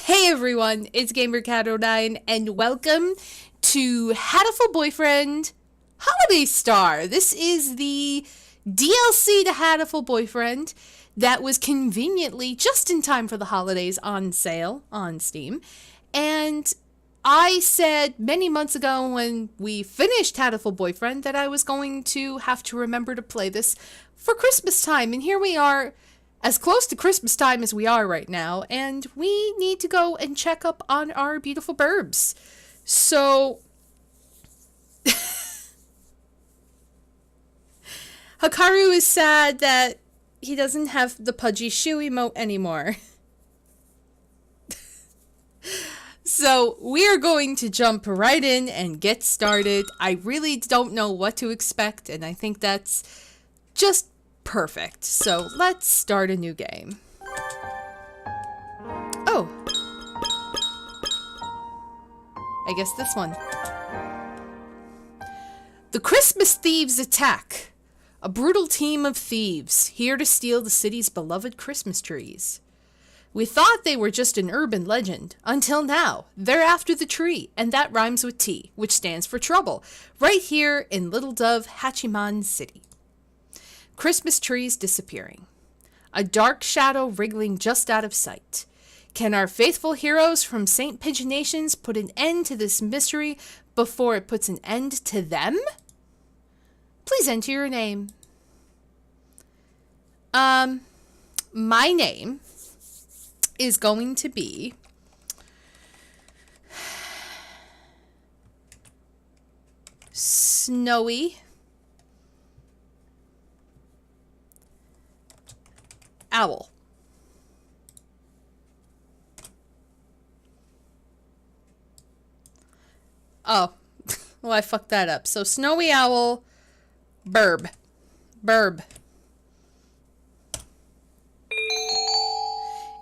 Hey everyone, it's GamerCat09 and welcome to Hatoful Boyfriend Holiday Star. This is the DLC to Hatoful Boyfriend that was conveniently just in time for the holidays on sale on Steam. And I said many months ago when we finished Hatoful Boyfriend that I was going to have to remember to play this for Christmas time. And here we are, as close to Christmas time as we are right now, and we need to go and check up on our beautiful burbs. So, Hikaru is sad that he doesn't have the pudgy shoe emote anymore. So, we are going to jump right in and get started. I really don't know what to expect, and I think that's just perfect. So let's start a new game. Oh. I guess this one. The Christmas Thieves attack. A brutal team of thieves here to steal the city's beloved Christmas trees. We thought they were just an urban legend, until now. They're after the tree, and that rhymes with T, which stands for trouble, right here in Little Dove Hachiman City. Christmas trees disappearing. A dark shadow wriggling just out of sight. Can our faithful heroes from St. Pigeon Nations put an end to this mystery before it puts an end to them? Please enter your name. My name is going to be Snowy Owl. Oh, well, I fucked that up. So, Snowy Owl, Burb.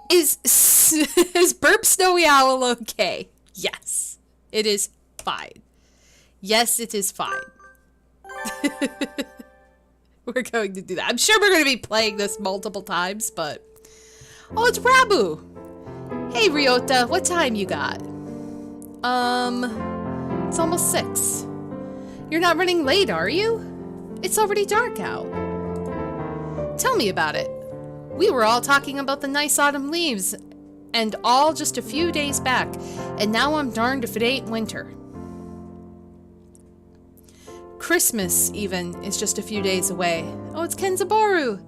Is Burb Snowy Owl okay? Yes, it is fine. Yes, it is fine. We're going to do that. I'm sure we're going to be playing this multiple times, but... Oh, it's Rabu! Hey, Ryota, what time you got? It's almost 6. You're not running late, are you? It's already dark out. Tell me about it. We were all talking about the nice autumn leaves, and all just a few days back, and now I'm darned if it ain't winter. Christmas, even, is just a few days away. Oh, it's Kenzaboru!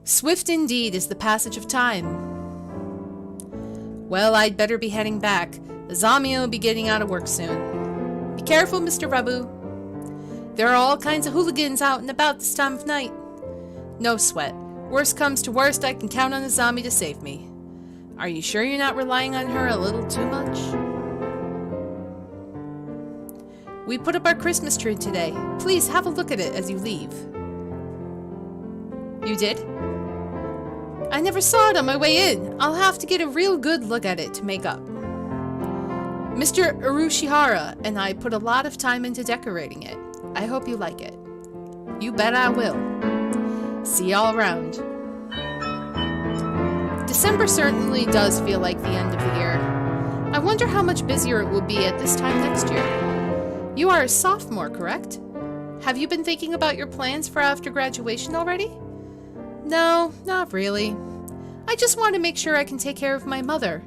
Swift indeed is the passage of time. Well, I'd better be heading back. Azami will be getting out of work soon. Be careful, Mr. Rabu. There are all kinds of hooligans out and about this time of night. No sweat. Worst comes to worst, I can count on Azami to save me. Are you sure you're not relying on her a little too much? We put up our Christmas tree today. Please have a look at it as you leave. You did? I never saw it on my way in. I'll have to get a real good look at it to make up. Mr. Urushihara and I put a lot of time into decorating it. I hope you like it. You bet I will. See y'all around. December certainly does feel like the end of the year. I wonder how much busier it will be at this time next year. You are a sophomore, correct? Have you been thinking about your plans for after graduation already? No, not really. I just want to make sure I can take care of my mother.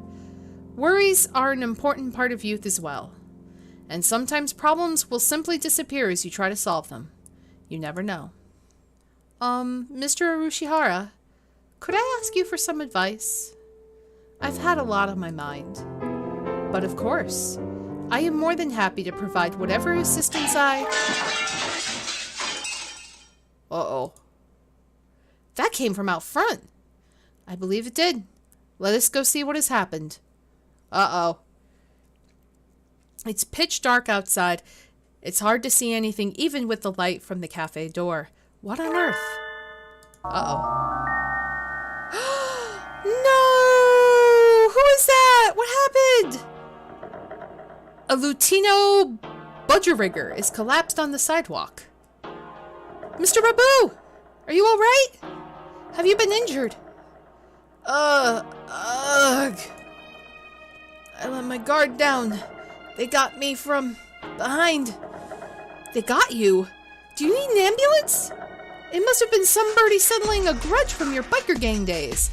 Worries are an important part of youth as well. And sometimes problems will simply disappear as you try to solve them. You never know. Mr. Urushihara, could I ask you for some advice? I've had a lot on my mind. But of course, I am more than happy to provide whatever assistance I... Uh-oh. That came from out front. I believe it did. Let us go see what has happened. Uh-oh. It's pitch dark outside. It's hard to see anything even with the light from the cafe door. What on earth? Uh-oh. No! Who is that? What happened? A Lutino budgerigger is collapsed on the sidewalk. Mr. Rabu! Are you alright? Have you been injured? Ugh. I let my guard down. They got me from behind. They got you? Do you need an ambulance? It must have been somebody settling a grudge from your biker gang days.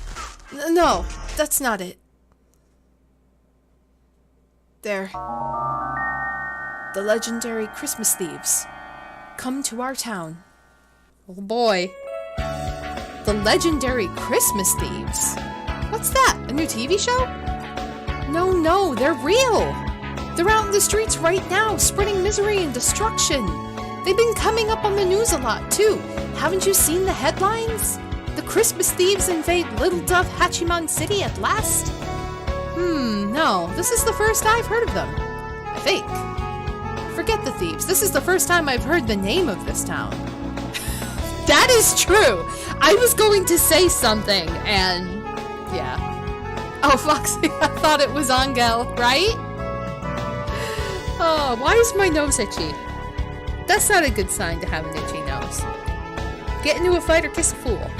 No, that's not it. They're the legendary Christmas Thieves. Come to our town. Oh boy. The legendary Christmas Thieves? What's that? A new TV show? No, they're real. They're out in the streets right now, spreading misery and destruction. They've been coming up on the news a lot, too. Haven't you seen the headlines? The Christmas Thieves invade Little Dove Hachiman City at last? No. This is the first I've heard of them. I think. Forget the thieves. This is the first time I've heard the name of this town. That is true! I was going to say something, and... yeah. Oh, Foxy, I thought it was Angel, right? Oh, why is my nose itchy? That's not a good sign to have an itchy nose. Get into a fight or kiss a fool.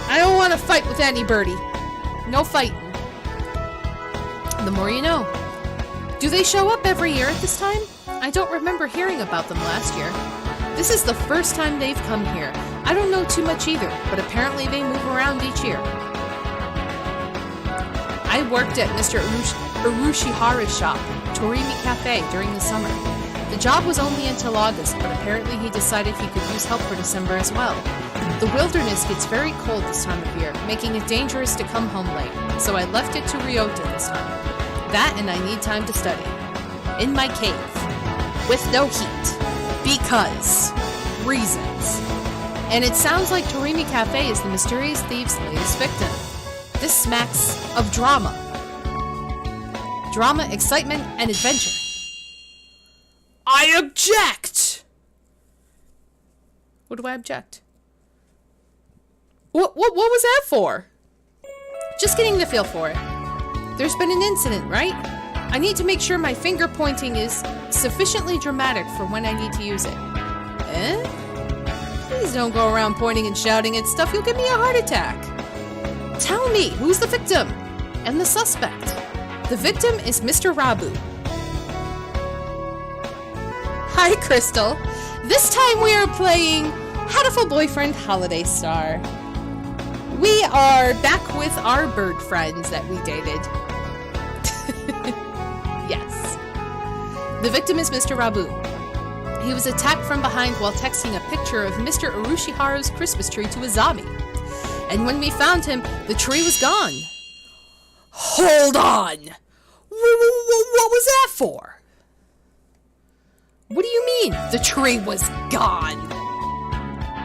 I don't want to fight with anybody. No fighting. The more you know. Do they show up every year at this time? I don't remember hearing about them last year. This is the first time they've come here. I don't know too much either, but apparently they move around each year. I worked at Mr. Urushihara's shop, Torimi Cafe, during the summer. The job was only until August, but apparently he decided he could use help for December as well. The wilderness gets very cold this time of year, making it dangerous to come home late, so I left it to Ryota this time. That and I need time to study. In my cave. With no heat. Because. Reasons. And it sounds like Torimi Cafe is the mysterious thieves' latest victim. This smacks of drama. Drama, excitement, and adventure. I object! What do I object? What was that for? Just getting the feel for it. There's been an incident, right? I need to make sure my finger pointing is sufficiently dramatic for when I need to use it. Please don't go around pointing and shouting at stuff. You'll give me a heart attack. Tell me, who's the victim? And the suspect? The victim is Mr. Rabu. Hi, Crystal. This time we are playing Hatoful Boyfriend Holiday Star. We are back with our bird friends that we dated. Yes. The victim is Mr. Rabu. He was attacked from behind while texting a picture of Mr. Urushiharu's Christmas tree to Izami. And when we found him, the tree was gone. Hold on! What was that for? What do you mean, the tree was gone?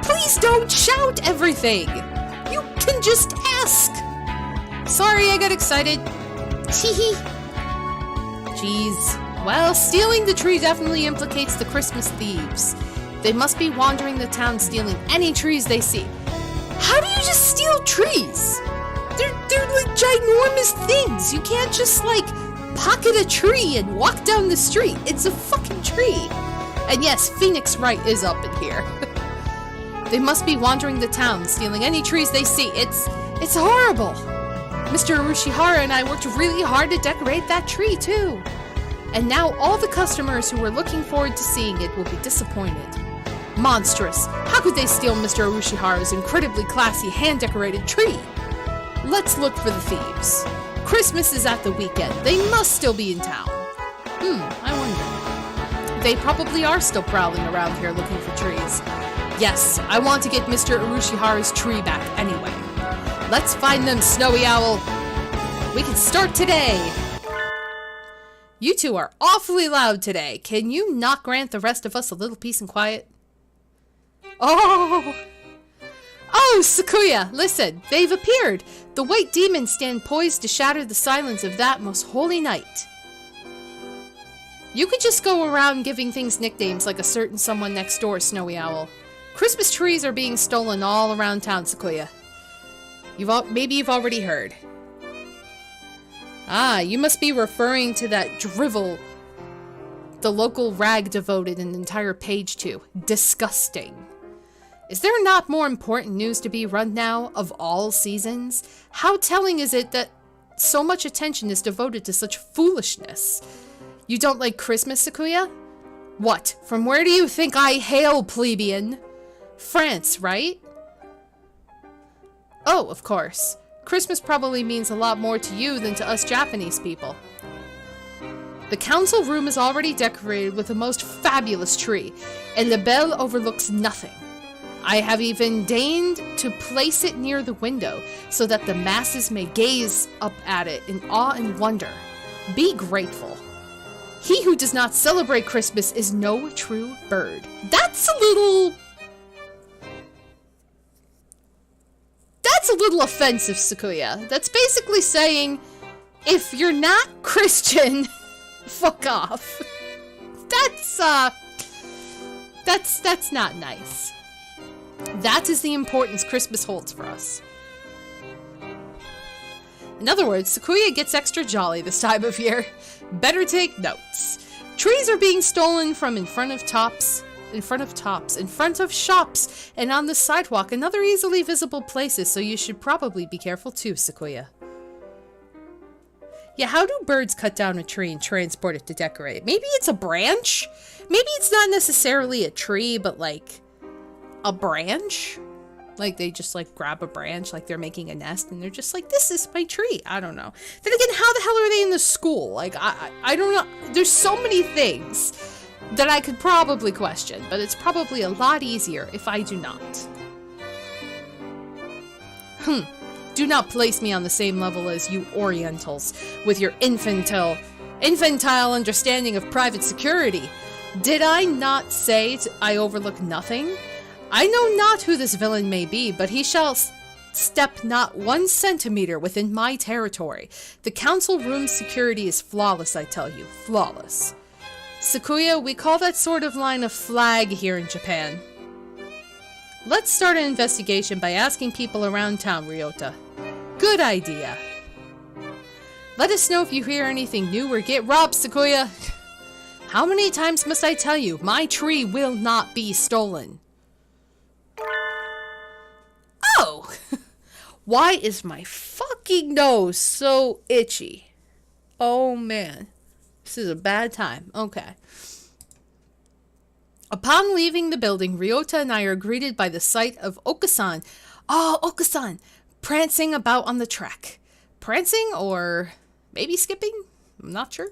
Please don't shout everything! You can just ask! Sorry, I got excited. Teehee. Jeez. Well, stealing the tree definitely implicates the Christmas thieves. They must be wandering the town stealing any trees they see. How do you just steal trees? They're like ginormous things. You can't just like pocket a tree and walk down the street. It's a fucking tree. And yes, Phoenix Wright is up in here. They must be wandering the town, stealing any trees they see. It's horrible. Mr. Urushihara and I worked really hard to decorate that tree too. And now all the customers who were looking forward to seeing it will be disappointed. Monstrous. How could they steal Mr. Urushihara's incredibly classy hand-decorated tree? Let's look for the thieves. Christmas is at the weekend. They must still be in town. I wonder. They probably are still prowling around here looking for trees. Yes, I want to get Mr. Urushihara's tree back anyway. Let's find them, Snowy Owl. We can start today. You two are awfully loud today. Can you not grant the rest of us a little peace and quiet? Oh, Sakuya, listen. They've appeared. The white demons stand poised to shatter the silence of that most holy night. You could just go around giving things nicknames like a certain someone next door, Snowy Owl. Christmas trees are being stolen all around town, Sakuya. Maybe you've already heard. Ah, you must be referring to that drivel the local rag devoted an entire page to. Disgusting. Is there not more important news to be run now, of all seasons? How telling is it that so much attention is devoted to such foolishness. You don't like Christmas, Sakuya? What? From where do you think I hail, plebeian? France, right? Oh, of course. Christmas probably means a lot more to you than to us Japanese people. The council room is already decorated with the most fabulous tree, and the bell overlooks nothing. I have even deigned to place it near the window so that the masses may gaze up at it in awe and wonder. Be grateful. He who does not celebrate Christmas is no true bird. That's a little offensive, Sakuya. That's basically saying, if you're not Christian, fuck off. That's not nice. That is the importance Christmas holds for us. In other words, Sakuya gets extra jolly this time of year. Better take notes. Trees are being stolen from in front of shops, and on the sidewalk and other easily visible places, so you should probably be careful too, Sakuya. Yeah, how do birds cut down a tree and transport it to decorate? Maybe it's a branch? Maybe it's not necessarily a tree, but like a branch? Like they just like grab a branch like they're making a nest and they're just like, this is my tree. I don't know. Then again, how the hell are they in the school? Like, I don't know. There's so many things that I could probably question, but it's probably a lot easier if I do not. Do not place me on the same level as you Orientals with your infantile understanding of private security. Did I not say I overlook nothing? I know not who this villain may be, but he shall step not 1 centimeter within my territory. The council room security is flawless, I tell you. Flawless. Sakuya, we call that sort of line a flag here in Japan. Let's start an investigation by asking people around town, Ryota. Good idea. Let us know if you hear anything new or get robbed, Sakuya. How many times must I tell you, my tree will not be stolen? Oh! Why is my fucking nose so itchy? Oh man. This is a bad time. Okay. Upon leaving the building, Ryota and I are greeted by the sight of Okasan. Oh, Okasan! Prancing about on the track. Prancing or maybe skipping? I'm not sure.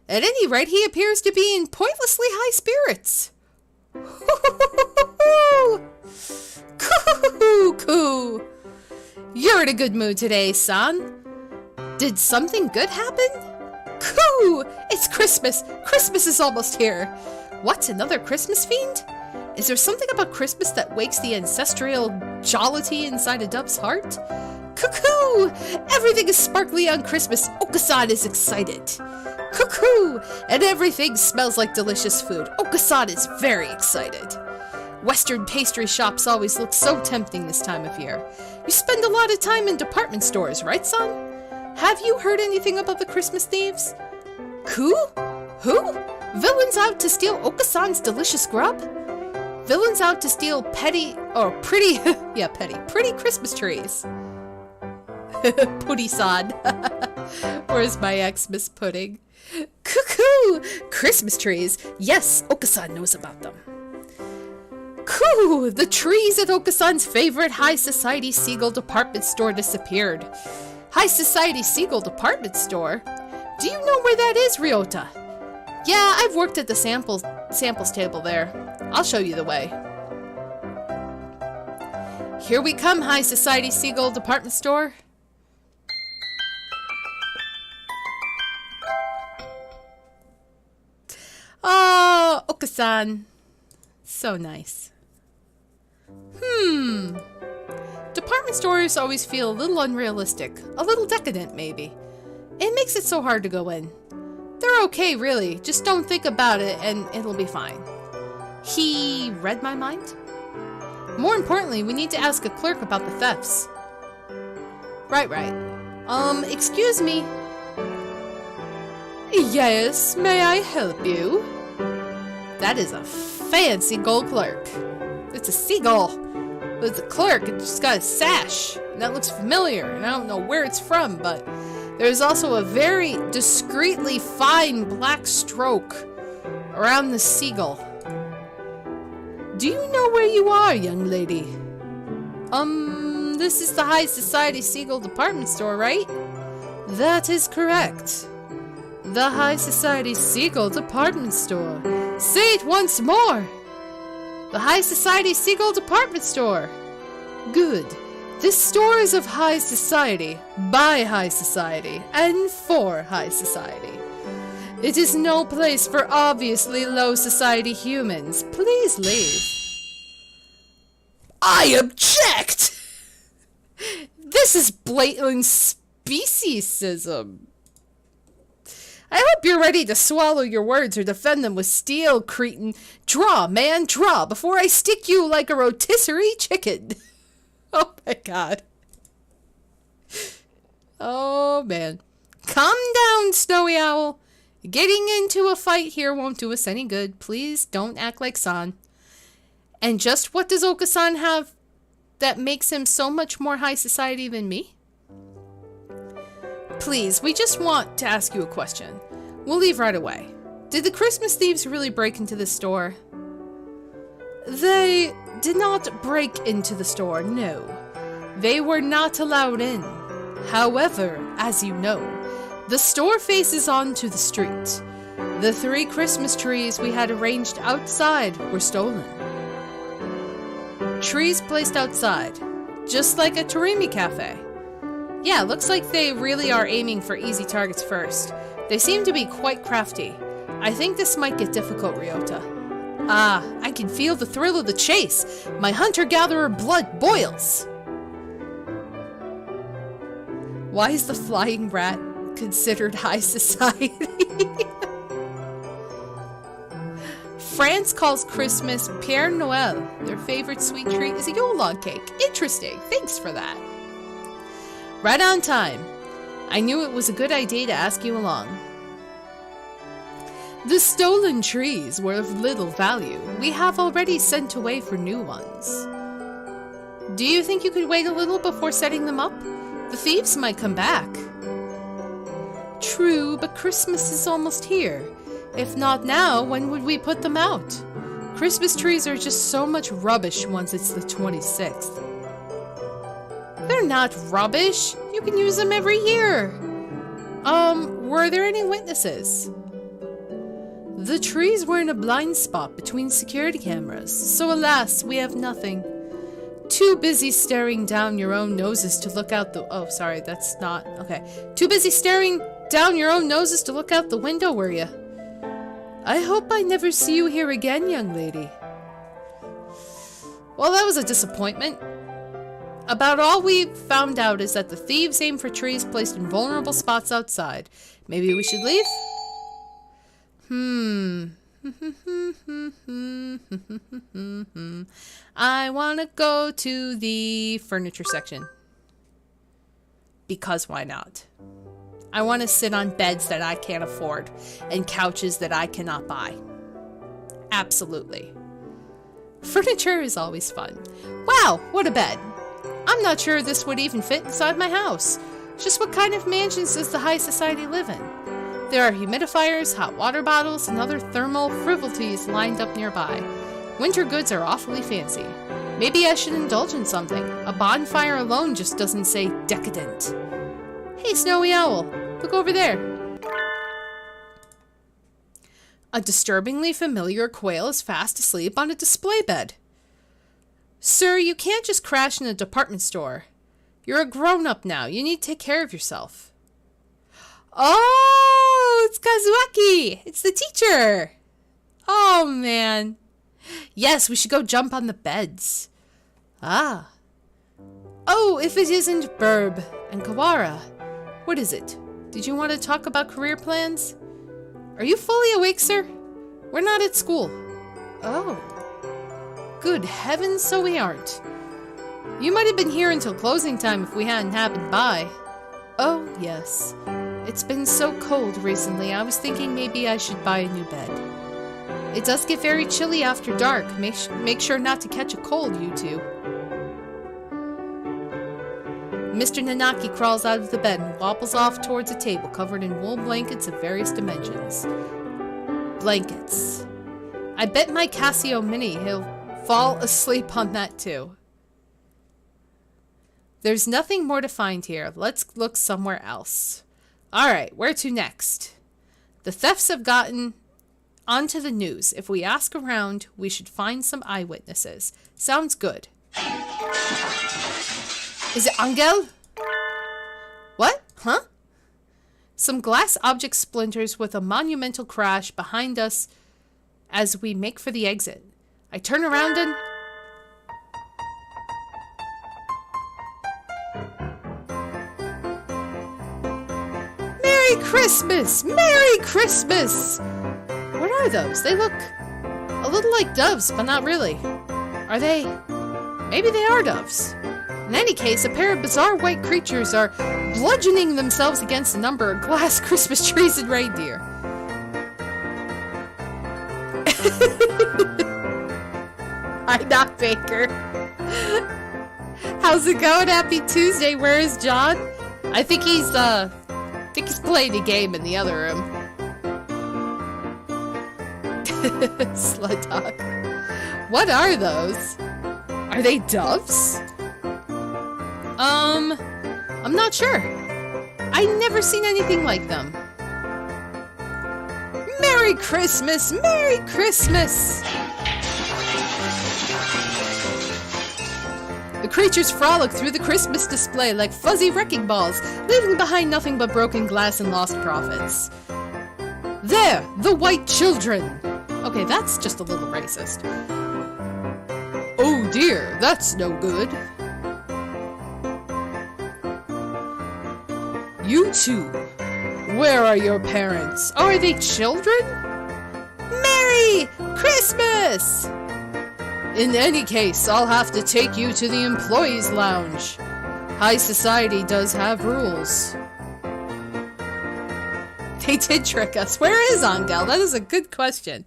At any rate, he appears to be in pointlessly high spirits. Coo! You're in a good mood today, son. Did something good happen? Coo! It's Christmas! Christmas is almost here! What, another Christmas fiend? Is there something about Christmas that wakes the ancestral jollity inside a dove's heart? Cuckoo! Everything is sparkly on Christmas. Okasan is excited. Cuckoo! And everything smells like delicious food. Okasan is very excited. Western pastry shops always look so tempting this time of year. You spend a lot of time in department stores, right, son? Have you heard anything about the Christmas Thieves? Who? Villains out to steal Okasan's delicious grub? Villains out to steal pretty Christmas trees. Putty-san. Where's my Xmas pudding? Cuckoo! Christmas trees. Yes, Okasan knows about them. Coo! The trees at Okasan's favorite high society Seagull department store disappeared. High society Seagull department store? Do you know where that is, Ryota? Yeah, I've worked at the samples table there. I'll show you the way. Here we come, High Society Seagull department store. Oh, Okasan. So nice. Department stores always feel a little unrealistic. A little decadent, maybe. It makes it so hard to go in. They're okay, really. Just don't think about it and it'll be fine. He read my mind? More importantly, we need to ask a clerk about the thefts. Right. Excuse me. Yes, may I help you? That is a fancy gold clerk. It's a seagull. But it's a clerk, it's just got a sash. and that looks familiar, and I don't know where it's from, but there's also a very discreetly fine black stroke around the seagull. Do you know where you are, young lady? This is the High Society Seagull Department Store, right? That is correct. The High Society Seagull Department Store. Say it once more. The High Society Seagull Department Store. Good. This store is of high society, by high society, and for high society. It is no place for obviously low society humans. Please leave. I object! This is blatant speciesism. I hope you're ready to swallow your words or defend them with steel, cretin. Draw, man, draw, before I stick you like a rotisserie chicken. Oh my god. Oh man. Calm down, Snowy Owl. Getting into a fight here won't do us any good. Please don't act like San. And just what does Oka-san have that makes him so much more high society than me? Please, we just want to ask you a question. We'll leave right away. Did the Christmas Thieves really break into the store? They did not break into the store, no. They were not allowed in. However, as you know, the store faces onto the street. The 3 Christmas trees we had arranged outside were stolen. Trees placed outside, just like a Torimi cafe. Yeah, looks like they really are aiming for easy targets first. They seem to be quite crafty. I think this might get difficult, Ryota. Ah, I can feel the thrill of the chase. My hunter-gatherer blood boils. Why is the flying rat considered high society? France calls Christmas Père Noël. Their favorite sweet treat is a Yule log cake. Interesting. Thanks for that. Right on time. I knew it was a good idea to ask you along. The stolen trees were of little value. We have already sent away for new ones. Do you think you could wait a little before setting them up? The thieves might come back. True, but Christmas is almost here. If not now, when would we put them out? Christmas trees are just so much rubbish once it's the 26th. They're not rubbish. You can use them every year. Were there any witnesses? The trees were in a blind spot between security cameras, so alas, we have nothing. Too busy staring down your own noses to look out the— oh, sorry, that's not— okay. Too busy staring down your own noses to look out the window, were you? I hope I never see you here again, young lady. Well, that was a disappointment. About all we've found out is that the thieves aim for trees placed in vulnerable spots outside. Maybe we should leave? I want to go to the furniture section. Because why not? I want to sit on beds that I can't afford and couches that I cannot buy. Absolutely. Furniture is always fun. Wow, what a bed. I'm not sure this would even fit inside my house. Just what kind of mansions does the high society live in? There are humidifiers, hot water bottles, and other thermal frivolities lined up nearby. Winter goods are awfully fancy. Maybe I should indulge in something. A bonfire alone just doesn't say decadent. Hey, Snowy Owl, look over there. A disturbingly familiar quail is fast asleep on a display bed. Sir, you can't just crash in a department store. You're a grown-up now. You need to take care of yourself. Oh, it's Kazuaki. It's the teacher. Oh, man. Yes, we should go jump on the beds. Ah. Oh, if it isn't Burb and Kawara. What is it? Did you want to talk about career plans? Are you fully awake, sir? We're not at school. Oh. Good heavens, so we aren't. You might have been here until closing time if we hadn't happened by. Oh, yes. It's been so cold recently, I was thinking maybe I should buy a new bed. It does get very chilly after dark. Make sure not to catch a cold, you two. Mr. Nanaki crawls out of the bed and wobbles off towards a table covered in wool blankets of various dimensions. Blankets. I bet my Casio Mini he'll fall asleep on that too. There's nothing more to find here. Let's look somewhere else. Alright, where to next? The thefts have gotten onto the news. If we ask around, we should find some eyewitnesses. Sounds good. Is it Angel? What? Huh? Some glass object splinters with a monumental crash behind us as we make for the exit. I turn around and... Merry Christmas! Merry Christmas! What are those? They look a little like doves, but not really. Are they? Maybe they are doves. In any case, a pair of bizarre white creatures are bludgeoning themselves against a number of glass Christmas trees and reindeer. Hi, Doc Baker. How's it going? Happy Tuesday. Where is John? I think he's playing a game in the other room. Sled dog. What are those? Are they doves? I'm not sure. I've never seen anything like them. Merry Christmas! Merry Christmas! The creatures frolic through the Christmas display like fuzzy wrecking balls, leaving behind nothing but broken glass and lost profits. There! The white children! Okay, that's just a little racist. Oh dear, that's no good. You two, where are your parents? Oh, are they children? Merry Christmas! In any case, I'll have to take you to the employees' lounge. High society does have rules. They did trick us. Where is Angel? That is a good question.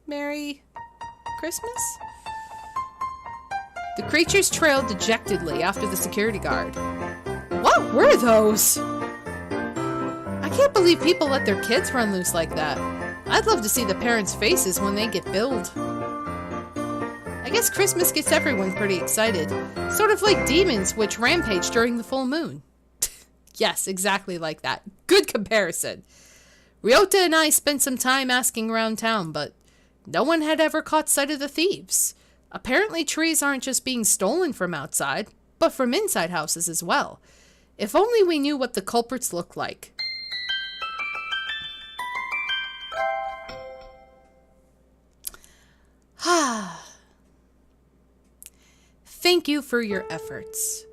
Merry Christmas? The creatures trailed dejectedly after the security guard. What were those? I can't believe people let their kids run loose like that. I'd love to see the parents' faces when they get billed. I guess Christmas gets everyone pretty excited. Sort of like demons which rampage during the full moon. Yes, exactly like that. Good comparison. Ryota and I spent some time asking around town, but no one had ever caught sight of the thieves. Apparently trees aren't just being stolen from outside, but from inside houses as well. If only we knew what the culprits look like. Thank you for your efforts.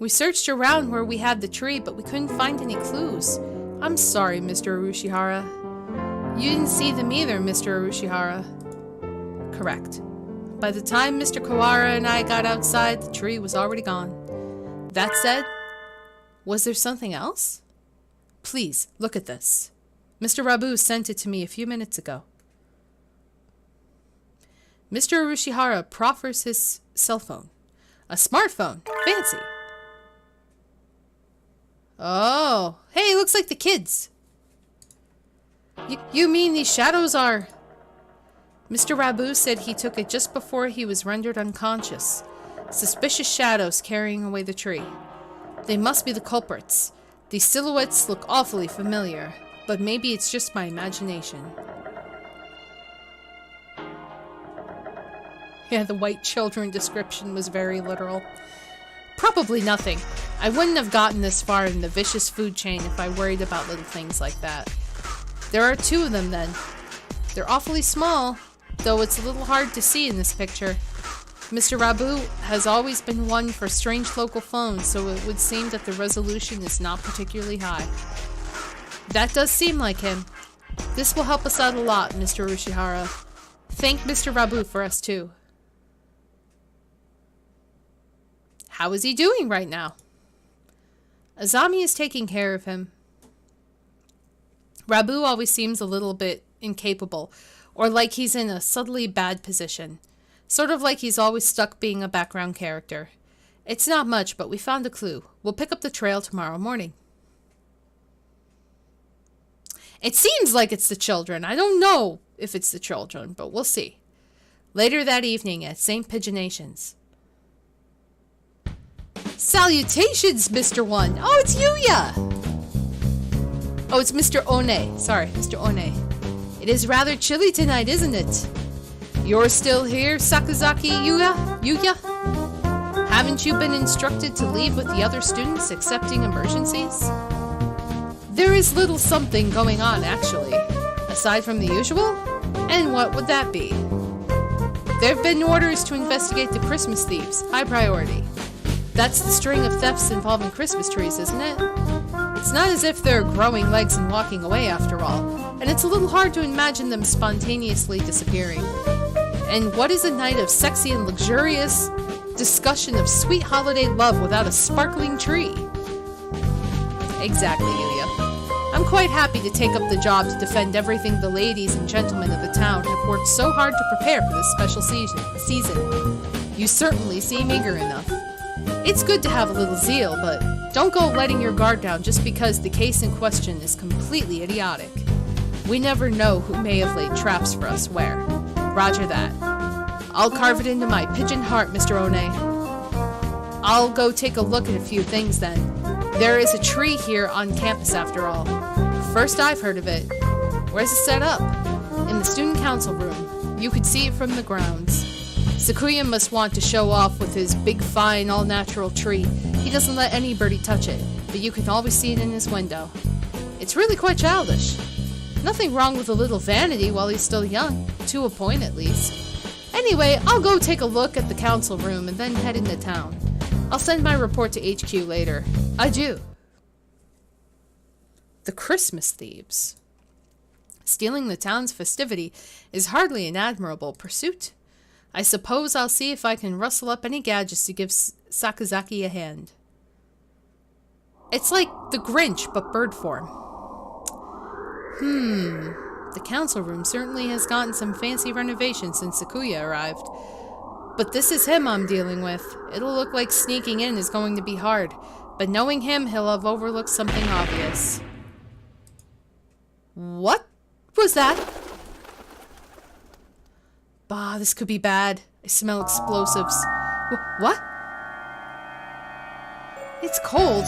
We searched around where we had the tree, but we couldn't find any clues. I'm sorry, Mr. Urushihara. You didn't see them either, Mr. Urushihara. Correct. By the time Mr. Kawara and I got outside, the tree was already gone. That said, was there something else? Please, look at this. Mr. Rabu sent it to me a few minutes ago. Mr. Urushihara proffers his cell phone. A smartphone. Fancy. Oh. Hey, looks like the kids. You mean these shadows are... Mr. Rabu said he took it just before he was rendered unconscious. Suspicious shadows carrying away the tree. They must be the culprits. These silhouettes look awfully familiar, but maybe it's just my imagination. Yeah, the white children description was very literal. Probably nothing. I wouldn't have gotten this far in the vicious food chain if I worried about little things like that. There are two of them then. They're awfully small, though it's a little hard to see in this picture. Mr. Rabu has always been one for strange local phones, so it would seem that the resolution is not particularly high. That does seem like him. This will help us out a lot, Mr. Urushihara. Thank Mr. Rabu for us too. How is he doing right now? Azami is taking care of him. Rabu always seems a little bit incapable, or like he's in a subtly bad position. Sort of like he's always stuck being a background character. It's not much, but we found a clue. We'll pick up the trail tomorrow morning. It seems like it's the children. I don't know if it's the children, but we'll see. Later that evening at St. Pigeonations. Salutations, Mr. One. Oh, it's Yuya. Oh, it's Mr. One. Sorry, Mr. One. It is rather chilly tonight, isn't it? You're still here, Sakazaki Yuya? Haven't you been instructed to leave with the other students excepting emergencies? There is little something going on, actually. Aside from the usual? And what would that be? There have been orders to investigate the Christmas Thieves. High priority. That's the string of thefts involving Christmas trees, isn't it? It's not as if they're growing legs and walking away after all, and it's a little hard to imagine them spontaneously disappearing. And what is a night of sexy and luxurious discussion of sweet holiday love without a sparkling tree? Exactly, Yuya. I'm quite happy to take up the job to defend everything the ladies and gentlemen of the town have worked so hard to prepare for this special season. You certainly seem eager enough. It's good to have a little zeal, but don't go letting your guard down just because the case in question is completely idiotic. We never know who may have laid traps for us where. Roger that. I'll carve it into my pigeon heart, Mr. One. I'll go take a look at a few things then. There is a tree here on campus after all. First I've heard of it. Where's it set up? In the student council room. You could see it from the grounds. Sakuya must want to show off with his big, fine, all-natural tree. He doesn't let anybody touch it, but you can always see it in his window. It's really quite childish. Nothing wrong with a little vanity while he's still young. To a point, at least. Anyway, I'll go take a look at the council room and then head into town. I'll send my report to HQ later. Adieu. The Christmas Thieves. Stealing the town's festivity is hardly an admirable pursuit. I suppose I'll see if I can rustle up any gadgets to give Sakazaki a hand. It's like the Grinch, but bird form. The council room certainly has gotten some fancy renovations since Sakuya arrived. But this is him I'm dealing with. It'll look like sneaking in is going to be hard, but knowing him, he'll have overlooked something obvious. What was that? Bah, this could be bad. I smell explosives. What? It's cold.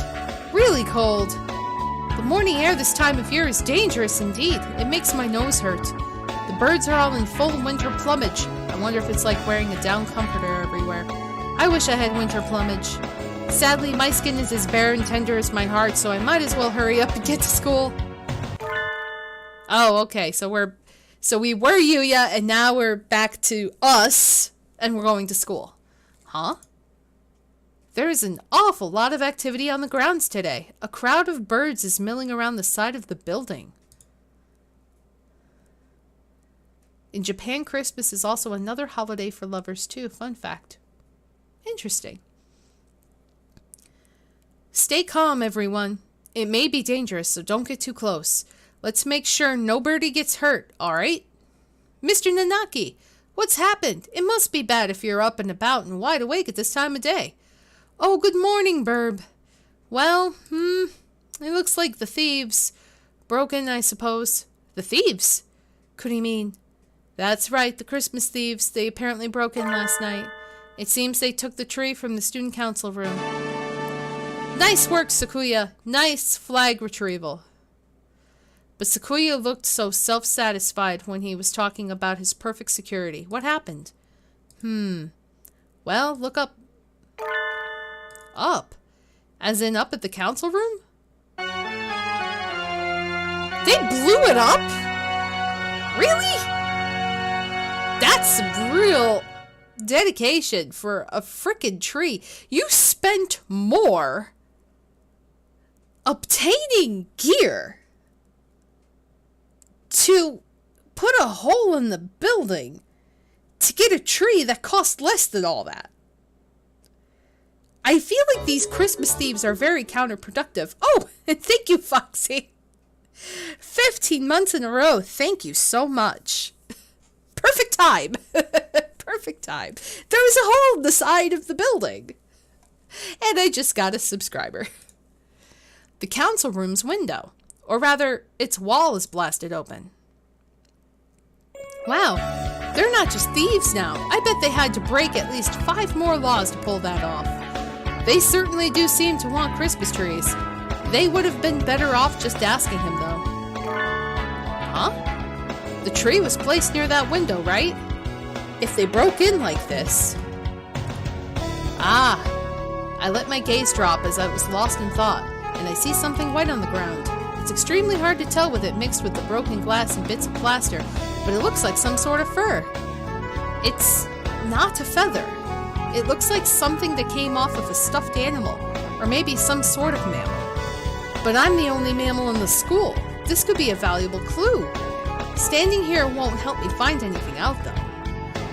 Really cold. The morning air this time of year is dangerous indeed. It makes my nose hurt. The birds are all in full winter plumage. I wonder if it's like wearing a down comforter everywhere. I wish I had winter plumage. Sadly, my skin is as bare and tender as my heart, so I might as well hurry up and get to school. Oh, okay, so we were Yuya, and now we're back to us, and we're going to school. Huh? There is an awful lot of activity on the grounds today. A crowd of birds is milling around the side of the building. In Japan, Christmas is also another holiday for lovers too. Fun fact. Interesting. Stay calm, everyone. It may be dangerous, so don't get too close. Let's make sure nobody gets hurt, alright? Mr. Nanaki, what's happened? It must be bad if you're up and about and wide awake at this time of day. Oh, good morning, Burb. Well, it looks like the thieves broke in, I suppose. The thieves? Could he mean? That's right, the Christmas thieves. They apparently broke in last night. It seems they took the tree from the student council room. Nice work, Sakuya. Nice flag retrieval. But Sakuya looked so self-satisfied when he was talking about his perfect security. What happened? Well, look up. Up? As in up at the council room? They blew it up? Really? That's some real dedication for a frickin' tree. You spent more obtaining gear to put a hole in the building to get a tree that cost less than all that. I feel like these Christmas thieves are very counterproductive. Oh, and thank you, Foxy. 15 months in a row. Thank you so much. Perfect time. Perfect time. There was a hole in the side of the building. And I just got a subscriber. The council room's window, or rather, its wall is blasted open. Wow, they're not just thieves now. I bet they had to break at least 5 more laws to pull that off. They certainly do seem to want Christmas trees. They would have been better off just asking him, though. Huh? The tree was placed near that window, right? If they broke in like this... Ah! I let my gaze drop as I was lost in thought, and I see something white on the ground. It's extremely hard to tell with it mixed with the broken glass and bits of plaster, but it looks like some sort of fur. It's not a feather. It looks like something that came off of a stuffed animal, or maybe some sort of mammal. But I'm the only mammal in the school. This could be a valuable clue. Standing here won't help me find anything out, though.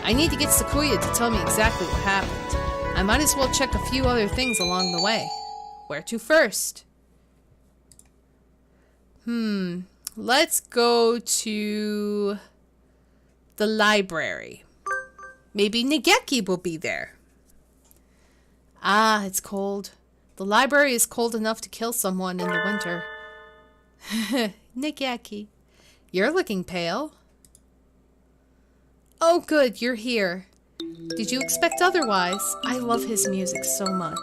I need to get Sakuya to tell me exactly what happened. I might as well check a few other things along the way. Where to first? Let's go to the library. Maybe Nageki will be there. Ah, it's cold. The library is cold enough to kill someone in the winter. Nageki, you're looking pale. Oh good, you're here. Did you expect otherwise? I love his music so much.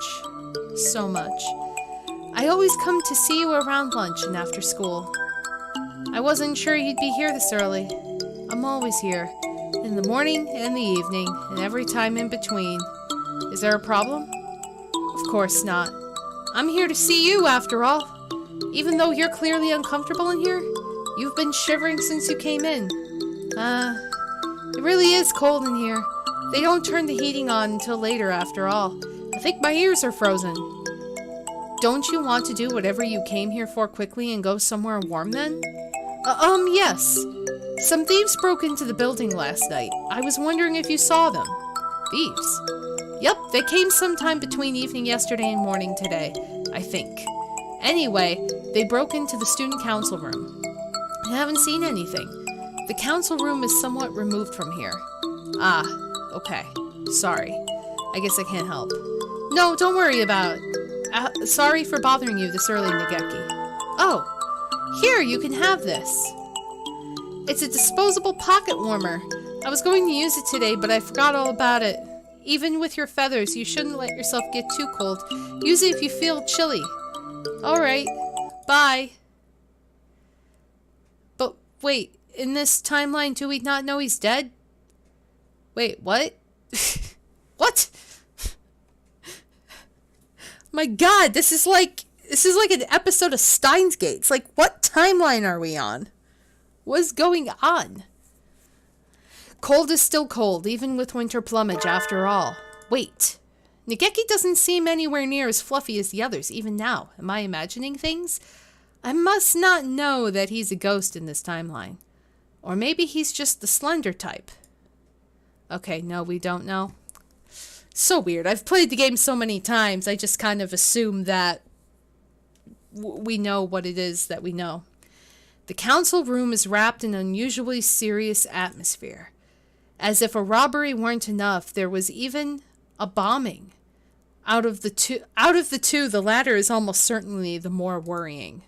So much. I always come to see you around lunch and after school. I wasn't sure you'd be here this early. I'm always here. In the morning and the evening, and every time in between. Is there a problem? Of course not. I'm here to see you, after all. Even though you're clearly uncomfortable in here, you've been shivering since you came in. It really is cold in here. They don't turn the heating on until later, after all. I think my ears are frozen. Don't you want to do whatever you came here for quickly and go somewhere warm then? Yes. Some thieves broke into the building last night. I was wondering if you saw them. Thieves? Yep, they came sometime between evening yesterday and morning today, I think. Anyway, they broke into the student council room. I haven't seen anything. The council room is somewhat removed from here. Ah, okay. Sorry. I guess I can't help. No, don't worry about it. Sorry for bothering you this early, Nageki. Oh, here, you can have this. It's a disposable pocket warmer. I was going to use it today, but I forgot all about it. Even with your feathers, you shouldn't let yourself get too cold. Use it if you feel chilly. Alright, bye. But wait, in this timeline, do we not know he's dead? Wait, what? What? My god, this is like an episode of Steins Gate. It's like, what timeline are we on? What's going on? Cold is still cold, even with winter plumage, after all. Wait. Nageki doesn't seem anywhere near as fluffy as the others, even now. Am I imagining things? I must not know that he's a ghost in this timeline. Or maybe he's just the slender type. Okay, no, we don't know. So weird. I've played the game so many times, I just kind of assume that we know what it is that we know. The council room is wrapped in an unusually serious atmosphere. As if a robbery weren't enough, there was even a bombing. Out of the two, the latter is almost certainly the more worrying.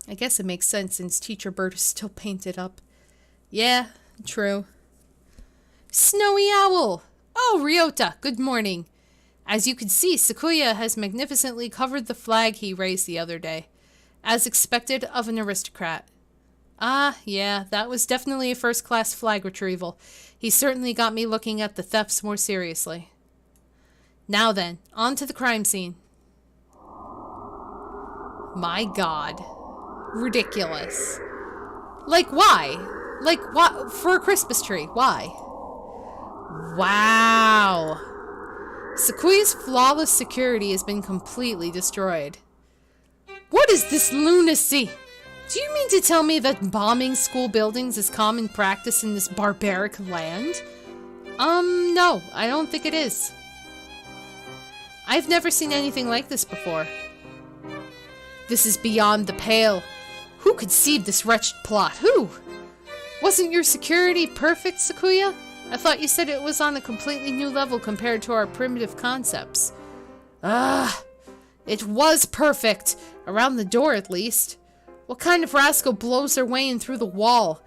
I guess it makes sense since Teacher Bird is still painted up. Yeah, true. Snowy Owl! Oh, Ryota, good morning. As you can see, Sakuya has magnificently covered the flag he raised the other day, as expected of an aristocrat. Ah, yeah, that was definitely a first-class flag retrieval. He certainly got me looking at the thefts more seriously. Now then, on to the crime scene. My god. Ridiculous. Like, why? Like, what? For a Christmas tree, why? Wow. Sakuya's flawless security has been completely destroyed. What is this lunacy? Do you mean to tell me that bombing school buildings is common practice in this barbaric land? No, I don't think it is. I've never seen anything like this before. This is beyond the pale. Who conceived this wretched plot? Who? Wasn't your security perfect, Sakuya? I thought you said it was on a completely new level compared to our primitive concepts. It was perfect. Around the door, at least. What kind of rascal blows their way in through the wall?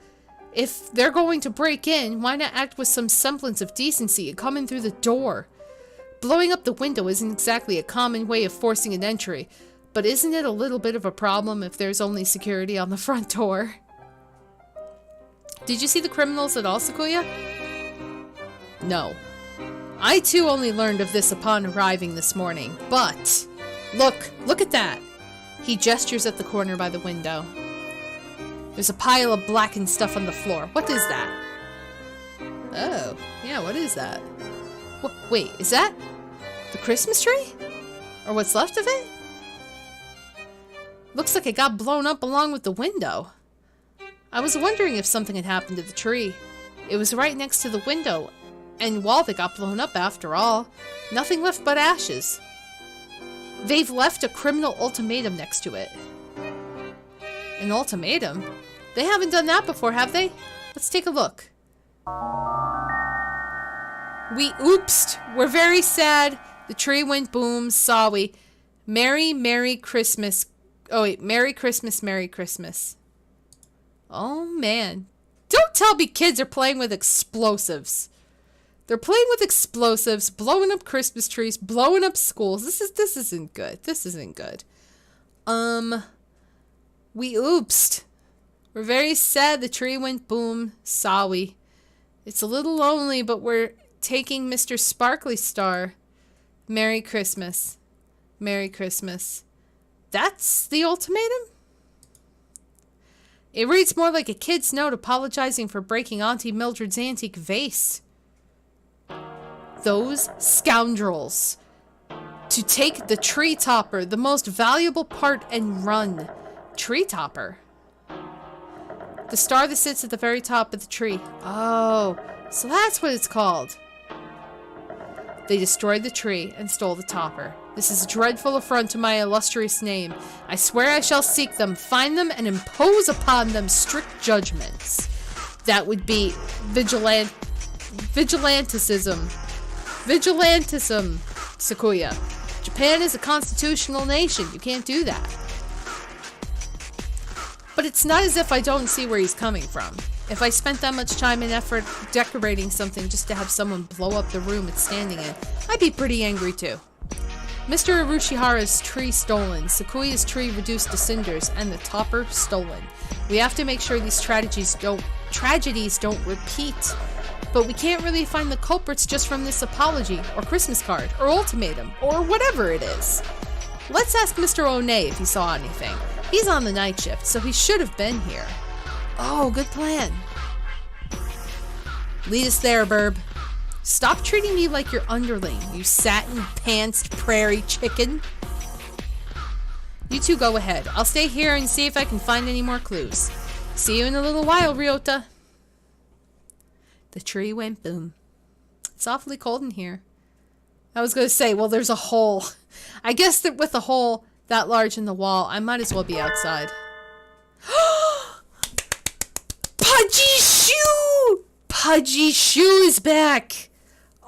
If they're going to break in, why not act with some semblance of decency and come in through the door? Blowing up the window isn't exactly a common way of forcing an entry, but isn't it a little bit of a problem if there's only security on the front door? Did you see the criminals at all, Sakuya? No. I too only learned of this upon arriving this morning, but... Look at that! He gestures at the corner by the window. There's a pile of blackened stuff on the floor. What is that? Oh, yeah, what is that? Wait, is that the Christmas tree? Or what's left of it? Looks like it got blown up along with the window. I was wondering if something had happened to the tree. It was right next to the window and wall that got blown up after all. Nothing left but ashes. They've left a criminal ultimatum next to it. An ultimatum? They haven't done that before, have they? Let's take a look. We oopsed. We're very sad. The tree went boom. Sorry. Merry Christmas. Oh wait, Merry Christmas, Merry Christmas. Oh man. Don't tell me kids are playing with explosives. They're playing with explosives, blowing up Christmas trees, blowing up schools. This isn't good. This isn't good. We oopsed. We're very sad the tree went boom. Sorry. It's a little lonely, but we're taking Mr. Sparkly Star. Merry Christmas. Merry Christmas. That's the ultimatum? It reads more like a kid's note apologizing for breaking Auntie Mildred's antique vase. Those scoundrels. To take the tree topper, the most valuable part, and run. Tree topper? The star that sits at the very top of the tree. Oh, so that's what it's called. They destroyed the tree and stole the topper. This is a dreadful affront to my illustrious name. I swear I shall seek them, find them, and impose upon them strict judgments. That would be vigilantism. Vigilantism, Sakuya. Japan is a constitutional nation. You can't do that. But it's not as if I don't see where he's coming from. If I spent that much time and effort decorating something just to have someone blow up the room it's standing in, I'd be pretty angry too. Mr. Urushihara's tree stolen, Sakuya's tree reduced to cinders, and the topper stolen. We have to make sure these tragedies don't repeat. But we can't really find the culprits just from this apology, or Christmas card, or ultimatum, or whatever it is. Let's ask Mr. One if he saw anything. He's on the night shift, so he should have been here. Oh, good plan. Lead us there, Burb. Stop treating me like your underling, you satin-pantsed prairie chicken. You two go ahead. I'll stay here and see if I can find any more clues. See you in a little while, Ryota. The tree went boom. It's awfully cold in here. I was going to say, well, there's a hole. I guess that with a hole that large in the wall, I might as well be outside. Pudgy Shoe! Pudgy Shoe is back!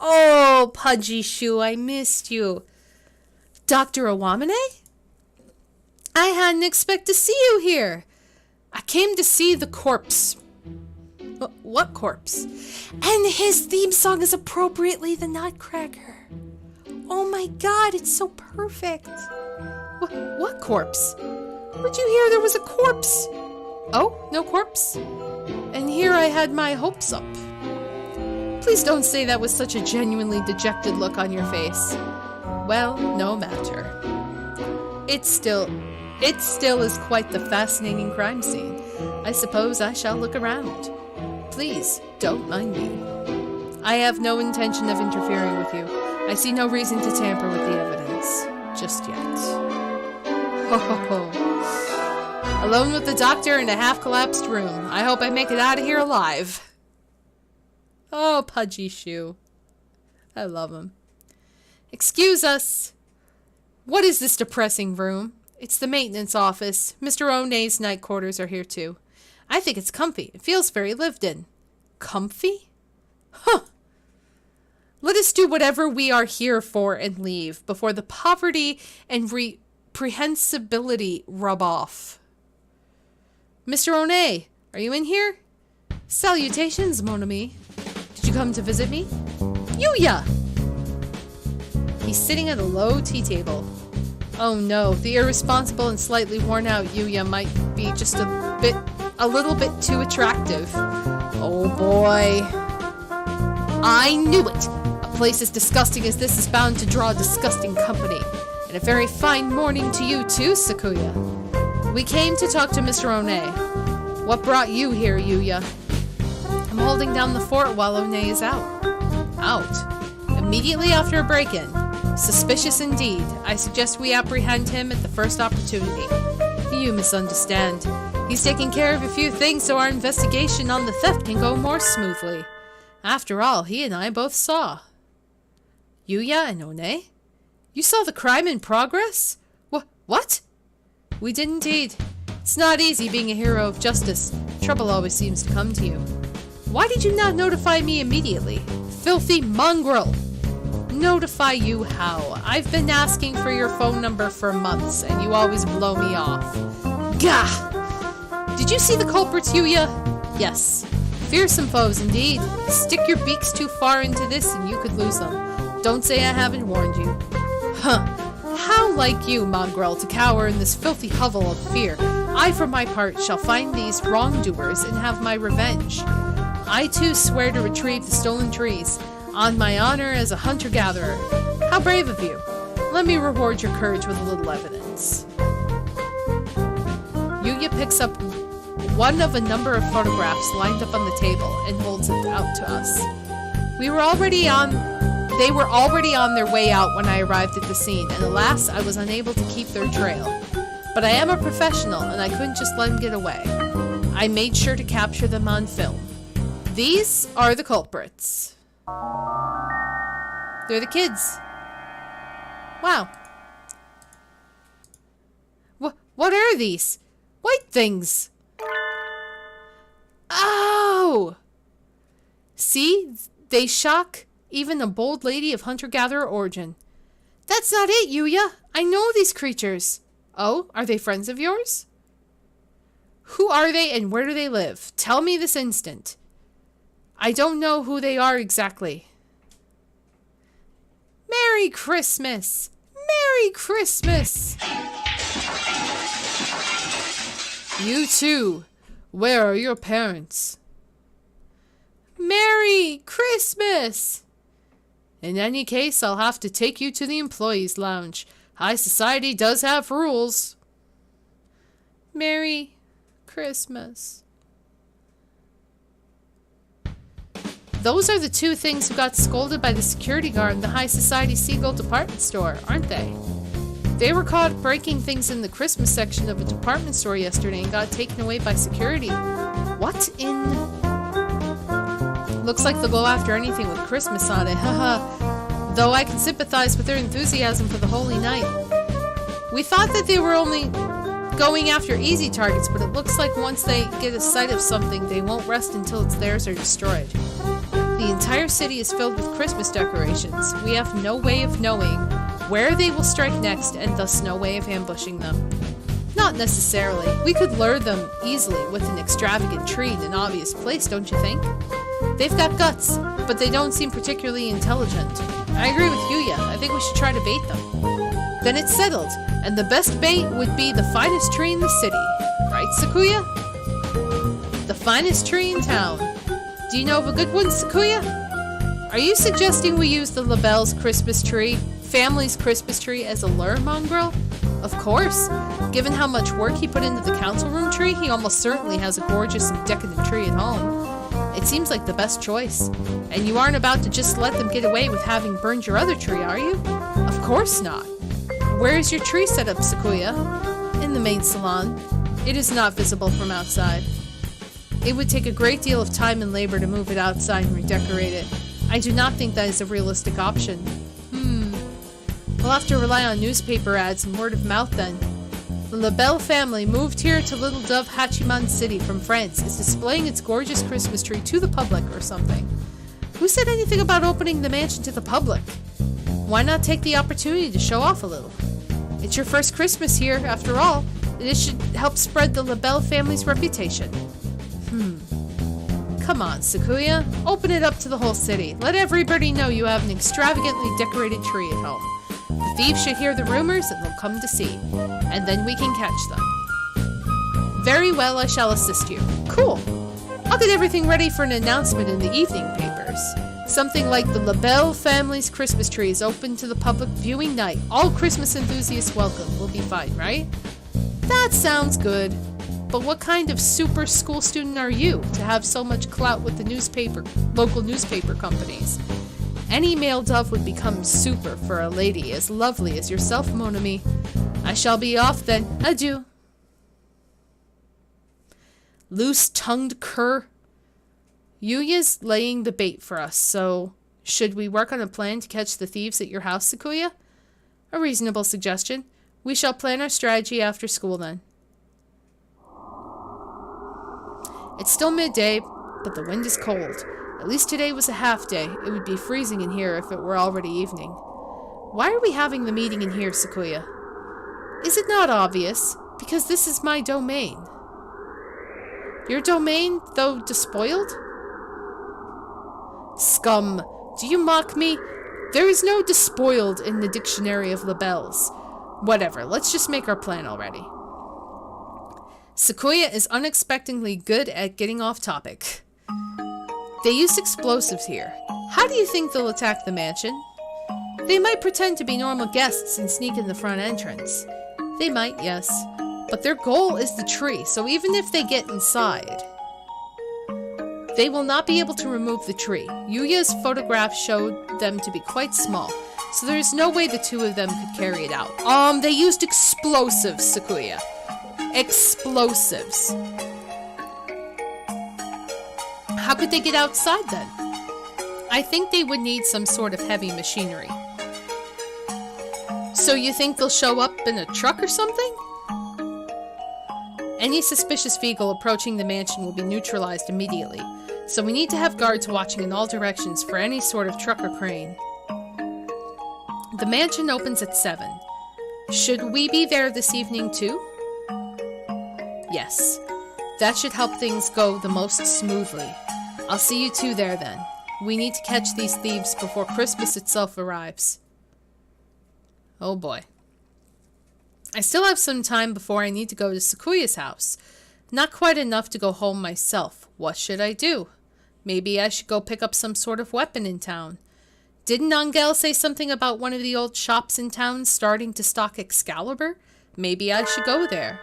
Oh, Pudgy Shoe, I missed you. Dr. Awamine? I hadn't expected to see you here. I came to see the corpse. What corpse? And his theme song is appropriately the Nutcracker. Oh my god, it's so perfect. What corpse? Where'd you hear there was a corpse? Oh, no corpse? And here I had my hopes up. Please don't say that with such a genuinely dejected look on your face. Well, no matter. It still is quite the fascinating crime scene. I suppose I shall look around. Please, don't mind me. I have no intention of interfering with you. I see no reason to tamper with the evidence. Just yet. Ho ho ho. Alone with the doctor in a half-collapsed room. I hope I make it out of here alive. Oh, Pudgy Shoe. I love him. Excuse us. What is this depressing room? It's the maintenance office. Mr. One's night quarters are here too. I think it's comfy. It feels very lived in. Comfy? Huh! Let us do whatever we are here for and leave before the poverty and reprehensibility rub off. Mr. Onay, are you in here? Salutations, mon ami. Did you come to visit me? Yuya! He's sitting at a low tea table. Oh no, the irresponsible and slightly worn out Yuya might be just a little bit too attractive. Oh boy. I knew it! A place as disgusting as this is bound to draw disgusting company. And a very fine morning to you too, Sakuya. We came to talk to Mr. Onay. What brought you here, Yuya? I'm holding down the fort while Onay is out. Out? Immediately after a break-in. Suspicious indeed. I suggest we apprehend him at the first opportunity. You misunderstand. He's taking care of a few things so our investigation on the theft can go more smoothly. After all, he and I both saw. Yuya and Onay? You saw the crime in progress? What? We did indeed. It's not easy being a hero of justice. Trouble always seems to come to you. Why did you not notify me immediately? Filthy mongrel! Notify you how? I've been asking for your phone number for months, and you always blow me off. Gah! Did you see the culprits, Yuya? Yes. Fearsome foes, indeed. Stick your beaks too far into this, and you could lose them. Don't say I haven't warned you. Huh. How like you, mongrel, to cower in this filthy hovel of fear. I, for my part, shall find these wrongdoers and have my revenge. I, too, swear to retrieve the stolen trees, on my honor as a hunter-gatherer. How brave of you. Let me reward your courage with a little evidence. Yuya picks up one of a number of photographs lined up on the table and holds it out to us. They were already on their way out when I arrived at the scene, and alas, I was unable to keep their trail. But I am a professional, and I couldn't just let them get away. I made sure to capture them on film. These are the culprits. They're the kids. Wow. What are these? White things. Oh! See? They shock even a bold lady of hunter-gatherer origin. That's not it, Yuya. I know these creatures. Oh, are they friends of yours? Who are they and where do they live? Tell me this instant. I don't know who they are exactly. Merry Christmas! Merry Christmas! You too. Where are your parents? Merry Christmas! In any case, I'll have to take you to the employees' lounge. High society does have rules. Merry Christmas. Those are the two things who got scolded by the security guard in the High Society Seagull department store, aren't they? They were caught breaking things in the Christmas section of a department store yesterday and got taken away by security. What in... Looks like they'll go after anything with Christmas on it, haha. Though I can sympathize with their enthusiasm for the holy night. We thought that they were only going after easy targets, but it looks like once they get a sight of something, they won't rest until it's theirs or destroyed. The entire city is filled with Christmas decorations. We have no way of knowing where they will strike next, and thus no way of ambushing them. Not necessarily. We could lure them easily with an extravagant tree in an obvious place, don't you think? They've got guts, but they don't seem particularly intelligent. I agree with Yuya. I think we should try to bait them. Then it's settled, and the best bait would be the finest tree in the city. Right, Sakuya? The finest tree in town. Do you know of a good one, Sakuya? Are you suggesting we use the LaBelle's Christmas tree, family's Christmas tree, as a lure, mongrel? Of course. Given how much work he put into the council room tree, he almost certainly has a gorgeous and decadent tree at home. It seems like the best choice. And you aren't about to just let them get away with having burned your other tree, are you? Of course not. Where is your tree set up, Sakuya? In the main salon. It is not visible from outside. It would take a great deal of time and labor to move it outside and redecorate it. I do not think that is a realistic option. We'll have to rely on newspaper ads and word of mouth then. The LaBelle family moved here to Little Dove Hachiman City from France is displaying its gorgeous Christmas tree to the public or something. Who said anything about opening the mansion to the public? Why not take the opportunity to show off a little? It's your first Christmas here, after all. This should help spread the LaBelle family's reputation. Come on, Sakuya. Open it up to the whole city. Let everybody know you have an extravagantly decorated tree at home. The thieves should hear the rumors and they'll come to see. And then we can catch them. Very well, I shall assist you. Cool. I'll get everything ready for an announcement in the evening papers. Something like the LaBelle family's Christmas tree is open to the public viewing night. All Christmas enthusiasts welcome. We'll be fine, right? That sounds good. But what kind of super school student are you to have so much clout with the local newspaper companies? Any male dove would become super for a lady as lovely as yourself, mon ami. I shall be off then. Adieu. Loose-tongued cur. Yuya's laying the bait for us, so should we work on a plan to catch the thieves at your house, Sakuya? A reasonable suggestion. We shall plan our strategy after school then. It's still midday, but the wind is cold. At least today was a half day. It would be freezing in here if it were already evening. Why are we having the meeting in here, Sakuya? Is it not obvious? Because this is my domain. Your domain, though despoiled? Scum! Do you mock me? There is no despoiled in the dictionary of LaBelles. Whatever, let's just make our plan already. Sakuya is unexpectedly good at getting off topic. They used explosives here. How do you think they'll attack the mansion? They might pretend to be normal guests and sneak in the front entrance. They might, yes. But their goal is the tree, so even if they get inside, they will not be able to remove the tree. Yuya's photograph showed them to be quite small, so there is no way the two of them could carry it out. They used explosives, Sakuya. Explosives. How could they get outside then? I think they would need some sort of heavy machinery. So you think they'll show up in a truck or something? Any suspicious vehicle approaching the mansion will be neutralized immediately, so we need to have guards watching in all directions for any sort of truck or crane. The mansion opens at 7. Should we be there this evening too? Yes. That should help things go the most smoothly. I'll see you two there then. We need to catch these thieves before Christmas itself arrives. Oh boy. I still have some time before I need to go to Sakuya's house. Not quite enough to go home myself. What should I do? Maybe I should go pick up some sort of weapon in town. Didn't Angel say something about one of the old shops in town starting to stock Excalibur? Maybe I should go there.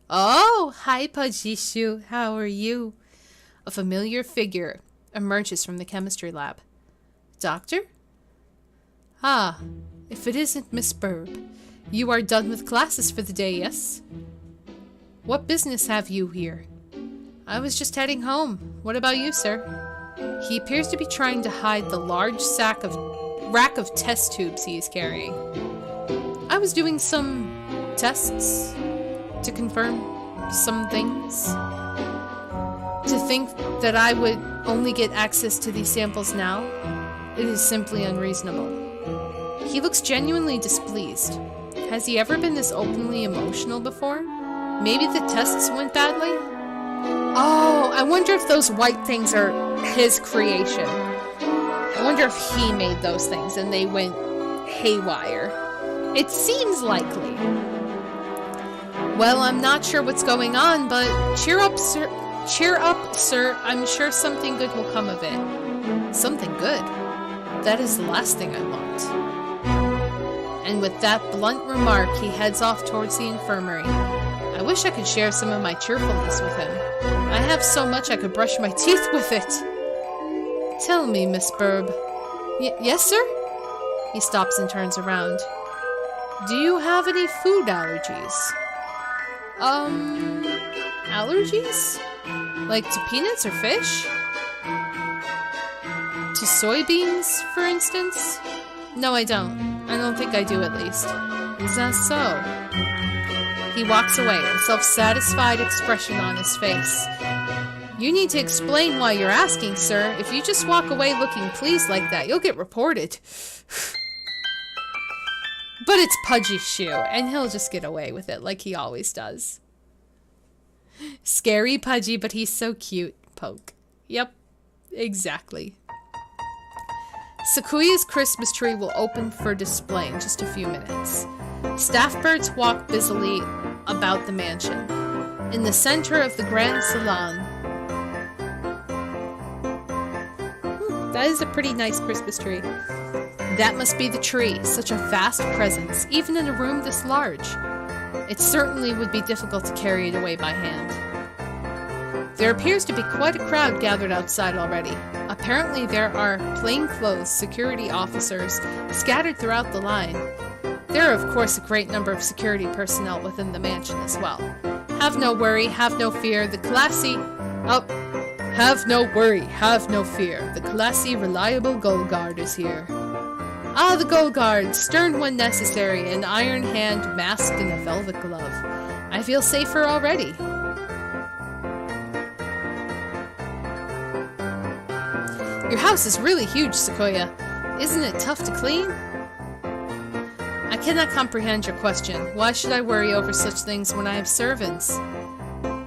Oh, hi Pajishu, how are you? A familiar figure emerges from the chemistry lab. Doctor? Ah, if it isn't Miss Burb. You are done with classes for the day, yes? What business have you here? I was just heading home. What about you, sir? He appears to be trying to hide the large rack of test tubes he is carrying. I was doing some tests to confirm some things. To think that I would only get access to these samples now, it is simply unreasonable. He looks genuinely displeased. Has he ever been this openly emotional before? Maybe the tests went badly? Oh, I wonder if those white things are his creation. I wonder if he made those things and they went haywire. It seems likely. Well, I'm not sure what's going on, but cheer up, sir. Cheer up, sir. I'm sure something good will come of it. Something good? That is the last thing I want. And with that blunt remark, he heads off towards the infirmary. I wish I could share some of my cheerfulness with him. I have so much I could brush my teeth with it. Tell me, Miss Burb. Yes, sir? He stops and turns around. Do you have any food allergies? Allergies? Like to peanuts or fish? To soybeans, for instance? No, I don't. I don't think I do, at least. Is that so? He walks away, a self-satisfied expression on his face. You need to explain why you're asking, sir. If you just walk away looking pleased like that, you'll get reported. But it's Pudgy's shoe, and he'll just get away with it like he always does. Scary Pudgy, but he's so cute. Poke. Yep, exactly. Sakuya's Christmas tree will open for display in just a few minutes. Staff birds walk busily about the mansion. In the center of the grand salon, that is a pretty nice Christmas tree. That must be the tree, such a vast presence, even in a room this large. It certainly would be difficult to carry it away by hand. There appears to be quite a crowd gathered outside already. Apparently there are plainclothes security officers scattered throughout the line. There are of course a great number of security personnel within the mansion as well. Have no worry, have no fear, the classy... Oh, have no worry, have no fear. The classy, reliable Gold Guard is here. Ah, the Gold Guard, stern when necessary, an iron hand masked in a velvet glove. I feel safer already. Your house is really huge, Sequoia. Isn't it tough to clean? I cannot comprehend your question. Why should I worry over such things when I have servants?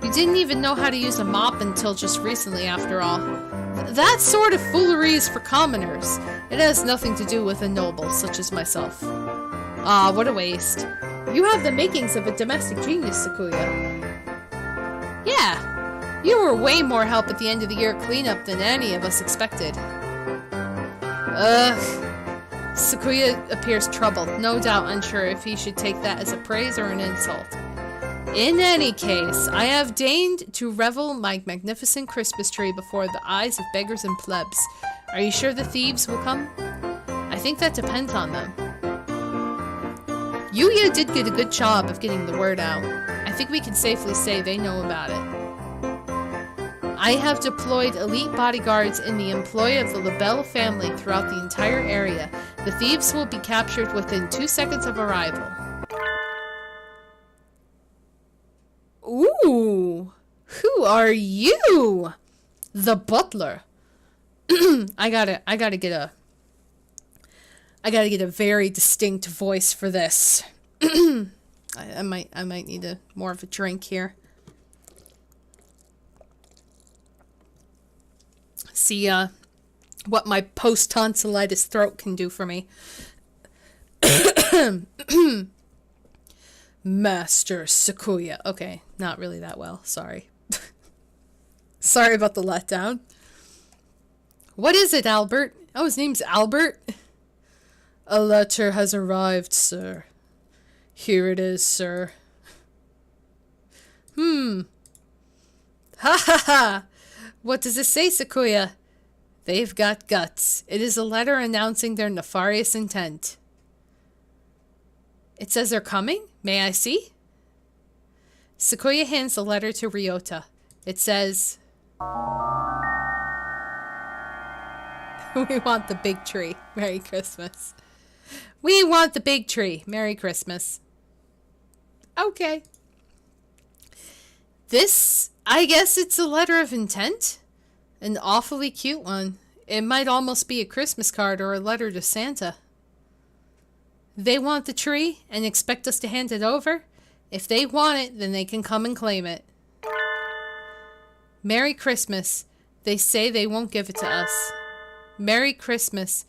You didn't even know how to use a mop until just recently, after all. That sort of foolery is for commoners. It has nothing to do with a noble such as myself. Ah, what a waste. You have the makings of a domestic genius, Sequoia. Yeah. You were way more help at the end of the year cleanup than any of us expected. Ugh. Sequoia appears troubled, no doubt unsure if he should take that as a praise or an insult. In any case, I have deigned to revel my magnificent Christmas tree before the eyes of beggars and plebs. Are you sure the thieves will come? I think that depends on them. Yuya did get a good job of getting the word out. I think we can safely say they know about it. I have deployed elite bodyguards in the employ of the LaBelle family throughout the entire area. The thieves will be captured within 2 seconds of arrival. Ooh! Who are you? The butler. I gotta get a very distinct voice for this. I might need more of a drink here. See what my post-tonsillitis throat can do for me. Master Sequoia. Okay, not really that well. Sorry. Sorry about the letdown. What is it, Albert? Oh, his name's Albert? A letter has arrived, sir. Here it is, sir. Ha ha ha! What does it say, Sequoia? They've got guts. It is a letter announcing their nefarious intent. It says they're coming? May I see? Sequoia hands the letter to Ryota. It says... We want the big tree. Merry Christmas. We want the big tree. Merry Christmas. Okay. This, I guess it's a letter of intent. An awfully cute one. It might almost be a Christmas card or a letter to Santa. They want the tree and expect us to hand it over? If they want it, then they can come and claim it. Merry Christmas. They say they won't give it to us. Merry Christmas.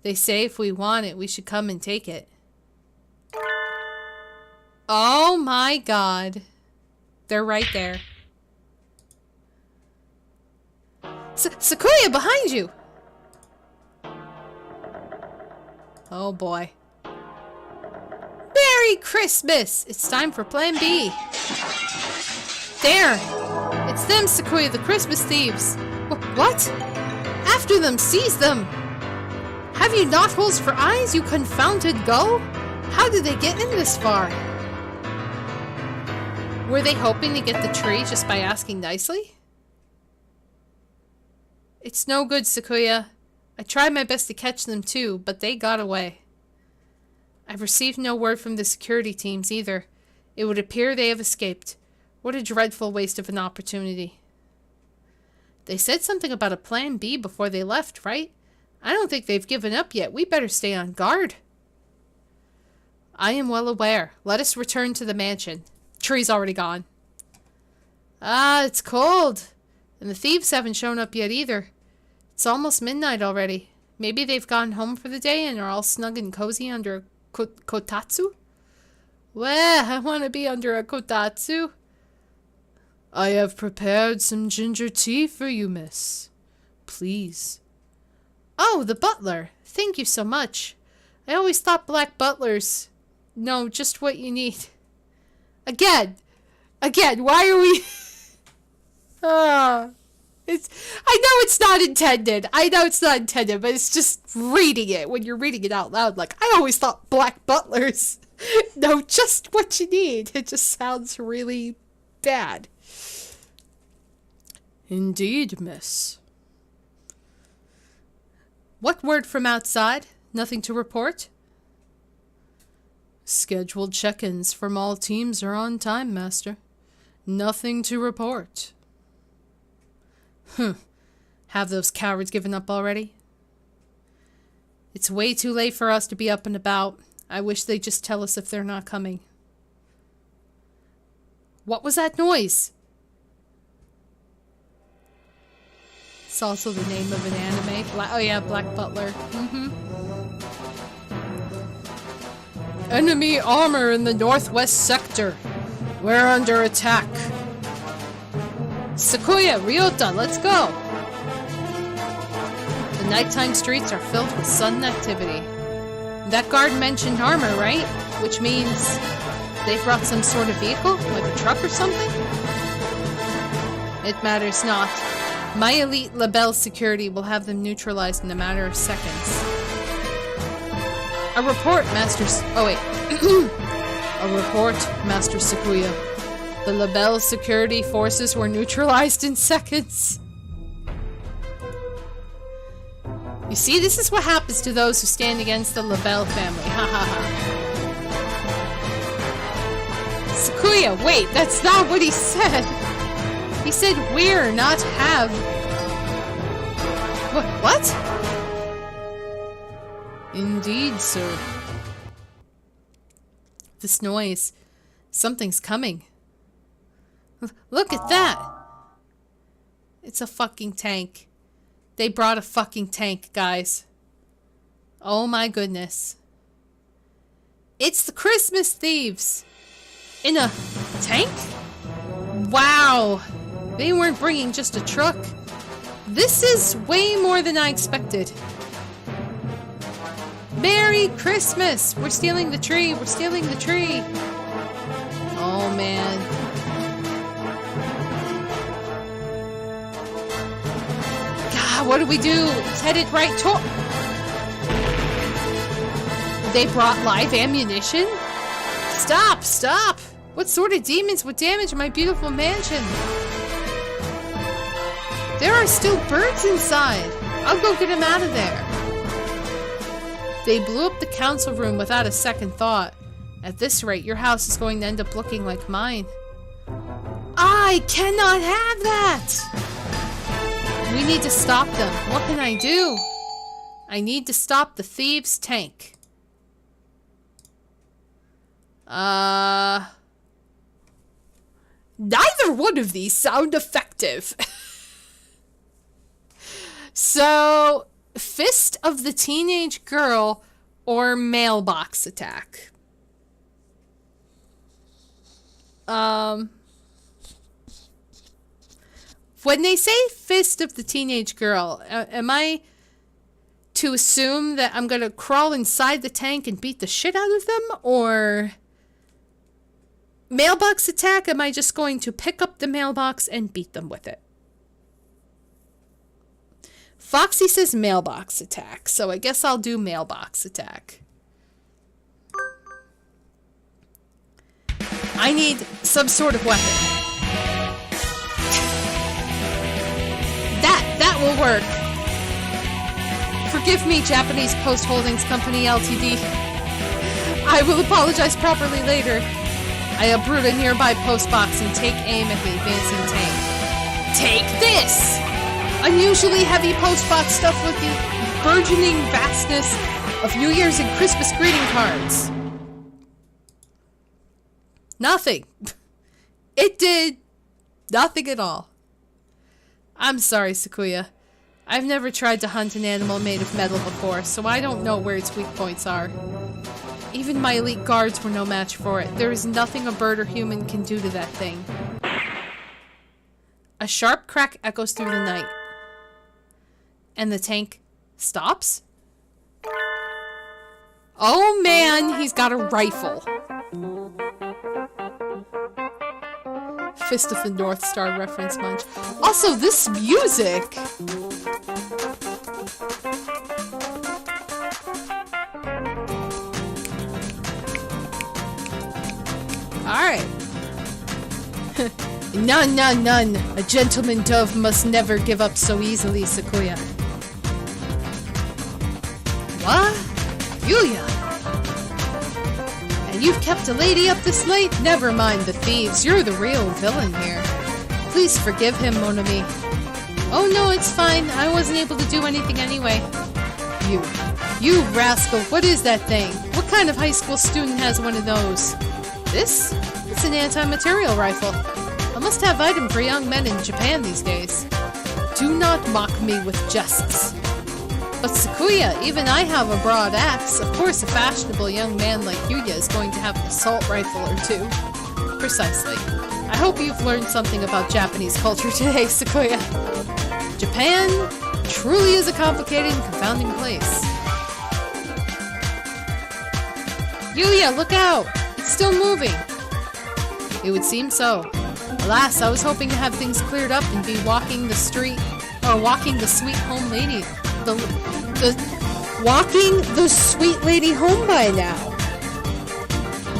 They say if we want it, we should come and take it. Oh my God. They're right there. Sequoia, behind you! Oh boy. Merry Christmas! It's time for Plan B. There! It's them, Sequoia, the Christmas Thieves. What? After them! Seize them! Have you not holes for eyes, you confounded gull? How did they get in this far? Were they hoping to get the tree just by asking nicely? It's no good, Sequoia. I tried my best to catch them too, but they got away. I've received no word from the security teams either. It would appear they have escaped. What a dreadful waste of an opportunity. They said something about a plan B before they left, right? I don't think they've given up yet. We better stay on guard. I am well aware. Let us return to the mansion. Tree's already gone. Ah, it's cold. And the thieves haven't shown up yet either. It's almost midnight already. Maybe they've gone home for the day and are all snug and cozy under a kotatsu? Well, I want to be under a kotatsu. I have prepared some ginger tea for you, miss. Please. Oh, the butler. Thank you so much. I always thought black butlers know just what you need. Again, why are we... I know it's not intended. But it's just reading it when you're reading it out loud. Like, I always thought black butlers know just what you need. It just sounds really bad. Indeed, miss. What word from outside? Nothing to report? Scheduled check-ins from all teams are on time, master. Nothing to report. Have those cowards given up already? It's way too late for us to be up and about. I wish they'd just tell us if they're not coming. What was that noise? It's also the name of an anime. Oh yeah, Black Butler. Enemy armor in the northwest sector. We're under attack. Sakuya, Ryota, let's go! The nighttime streets are filled with sudden activity. That guard mentioned armor, right? Which means they brought some sort of vehicle? Like a truck or something? It matters not. My elite Labelle security will have them neutralized in a matter of seconds. A report, Master... Oh, wait. A report, Master Sakuya. The Labelle security forces were neutralized in seconds. You see, this is what happens to those who stand against the Labelle family. Ha ha ha. Sakuya, wait, that's not what he said. He said we're, not have. What? Indeed, sir. This noise. Something's coming. Look at that! It's a fucking tank. They brought a fucking tank, guys. Oh my goodness. It's the Christmas Thieves! In a tank? Wow! They weren't bringing just a truck. This is way more than I expected. Merry Christmas! We're stealing the tree! We're stealing the tree! Oh man. God, what do we do? It's headed right to... They brought live ammunition? Stop! Stop! What sort of demons would damage my beautiful mansion? There are still birds inside. I'll go get them out of there. They blew up the council room without a second thought. At this rate, your house is going to end up looking like mine. I cannot have that! We need to stop them. What can I do? I need to stop the thieves' tank. Neither one of these sound effective. So, Fist of the Teenage Girl or Mailbox Attack. When they say Fist of the Teenage Girl, am I to assume that I'm gonna crawl inside the tank and beat the shit out of them? Or Mailbox Attack, am I just going to pick up the mailbox and beat them with it? Foxy says Mailbox Attack, so I guess I'll do Mailbox Attack. I need some sort of weapon. That will work. Forgive me, Japanese Post Holdings Company Ltd. I will apologize properly later. I uproot a nearby post box and take aim at the advancing tank. Take this! Unusually heavy post-bot stuff with the burgeoning vastness of New Year's and Christmas greeting cards. Nothing. It did nothing at all. I'm sorry, Sakuya. I've never tried to hunt an animal made of metal before, so I don't know where its weak points are. Even my elite guards were no match for it. There is nothing a bird or human can do to that thing. A sharp crack echoes through the night. And the tank stops? Oh man, he's got a rifle. Fist of the North Star reference munch. Also, this music! Alright. None. A gentleman dove must never give up so easily, Sakuya. What? Yuya! And you've kept a lady up this late? Never mind the thieves, you're the real villain here. Please forgive him, mon ami. Oh no, it's fine. I wasn't able to do anything anyway. You rascal, what is that thing? What kind of high school student has one of those? This? It's an anti-material rifle. A must-have item for young men in Japan these days. Do not mock me with jests. But Sakuya, even I have a broad axe. Of course, a fashionable young man like Yuya is going to have an assault rifle or two. Precisely. I hope you've learned something about Japanese culture today, Sakuya. Japan truly is a complicated and confounding place. Yuya, look out! It's still moving. It would seem so. Alas, I was hoping to have things cleared up and be walking the street, or walking the sweet home lady, walking the sweet lady home by now.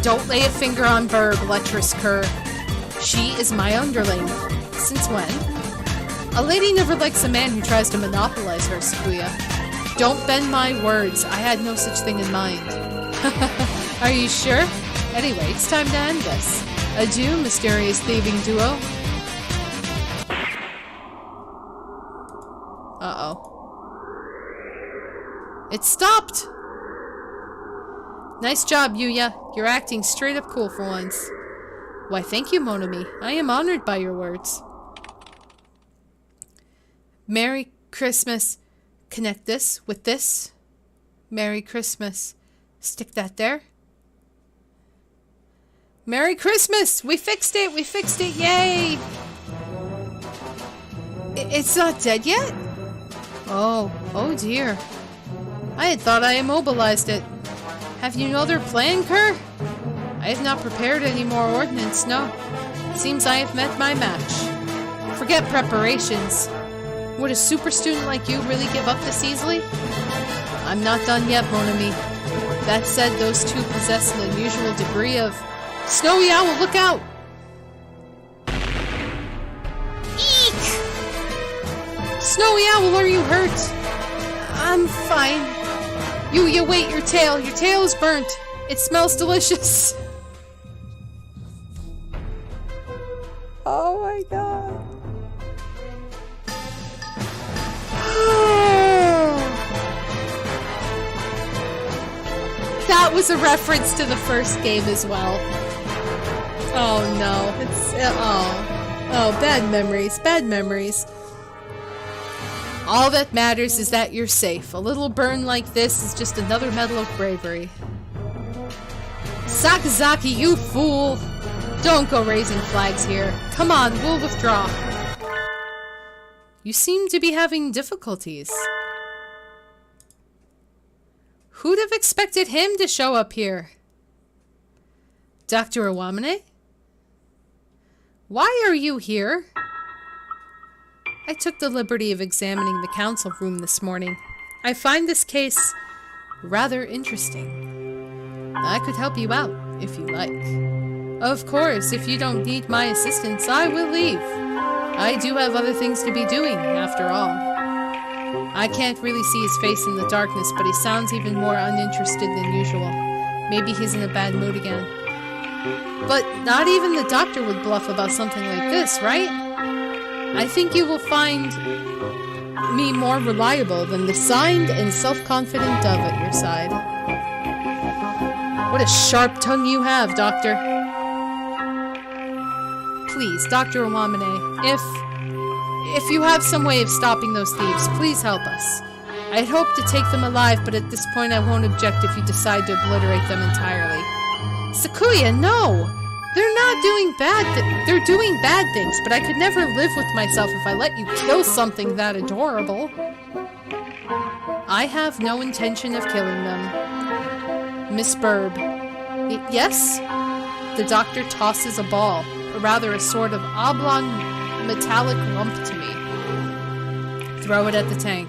Don't lay a finger on Berg, lecherous cur. She is my underling. Since when? A lady never likes a man who tries to monopolize her, Sakuya. Don't bend my words. I had no such thing in mind. Are you sure? Anyway, it's time to end this. Adieu, mysterious thieving duo. Uh-oh. It stopped! Nice job, Yuya. You're acting straight up cool for once. Why, thank you, Monami. I am honored by your words. Merry Christmas. Connect this with this. Merry Christmas. Stick that there. Merry Christmas! We fixed it! We fixed it! Yay! It's not dead yet? Oh dear. I had thought I immobilized it. Have you no other plan, Kerr? I have not prepared any more ordnance, no. Seems I have met my match. Forget preparations. Would a super student like you really give up this easily? I'm not done yet, mon ami. That said, those two possess an unusual degree of... Snowy Owl, look out! Eek! Snowy Owl, are you hurt? I'm fine. You wait, your tail is burnt. It smells delicious. Oh my god. That was a reference to the first game as well. Oh no, it's, bad memories. All that matters is that you're safe. A little burn like this is just another medal of bravery. Sakazaki, you fool! Don't go raising flags here. Come on, we'll withdraw. You seem to be having difficulties. Who'd have expected him to show up here? Dr. Iwamane? Why are you here? I took the liberty of examining the council room this morning. I find this case rather interesting. I could help you out, if you like. Of course, if you don't need my assistance, I will leave. I do have other things to be doing, after all. I can't really see his face in the darkness, but he sounds even more uninterested than usual. Maybe he's in a bad mood again. But not even the doctor would bluff about something like this, right? I think you will find me more reliable than the signed and self-confident dove at your side. What a sharp tongue you have, Doctor. Please, Dr. Owamine, if you have some way of stopping those thieves, please help us. I'd hoped to take them alive, but at this point I won't object if you decide to obliterate them entirely. Sakuya, no! They're not doing they're doing bad things, but I could never live with myself if I let you kill something that adorable. I have no intention of killing them. Miss Burb. Yes? The doctor tosses a ball, or rather a sort of oblong metallic lump to me. Throw it at the tank.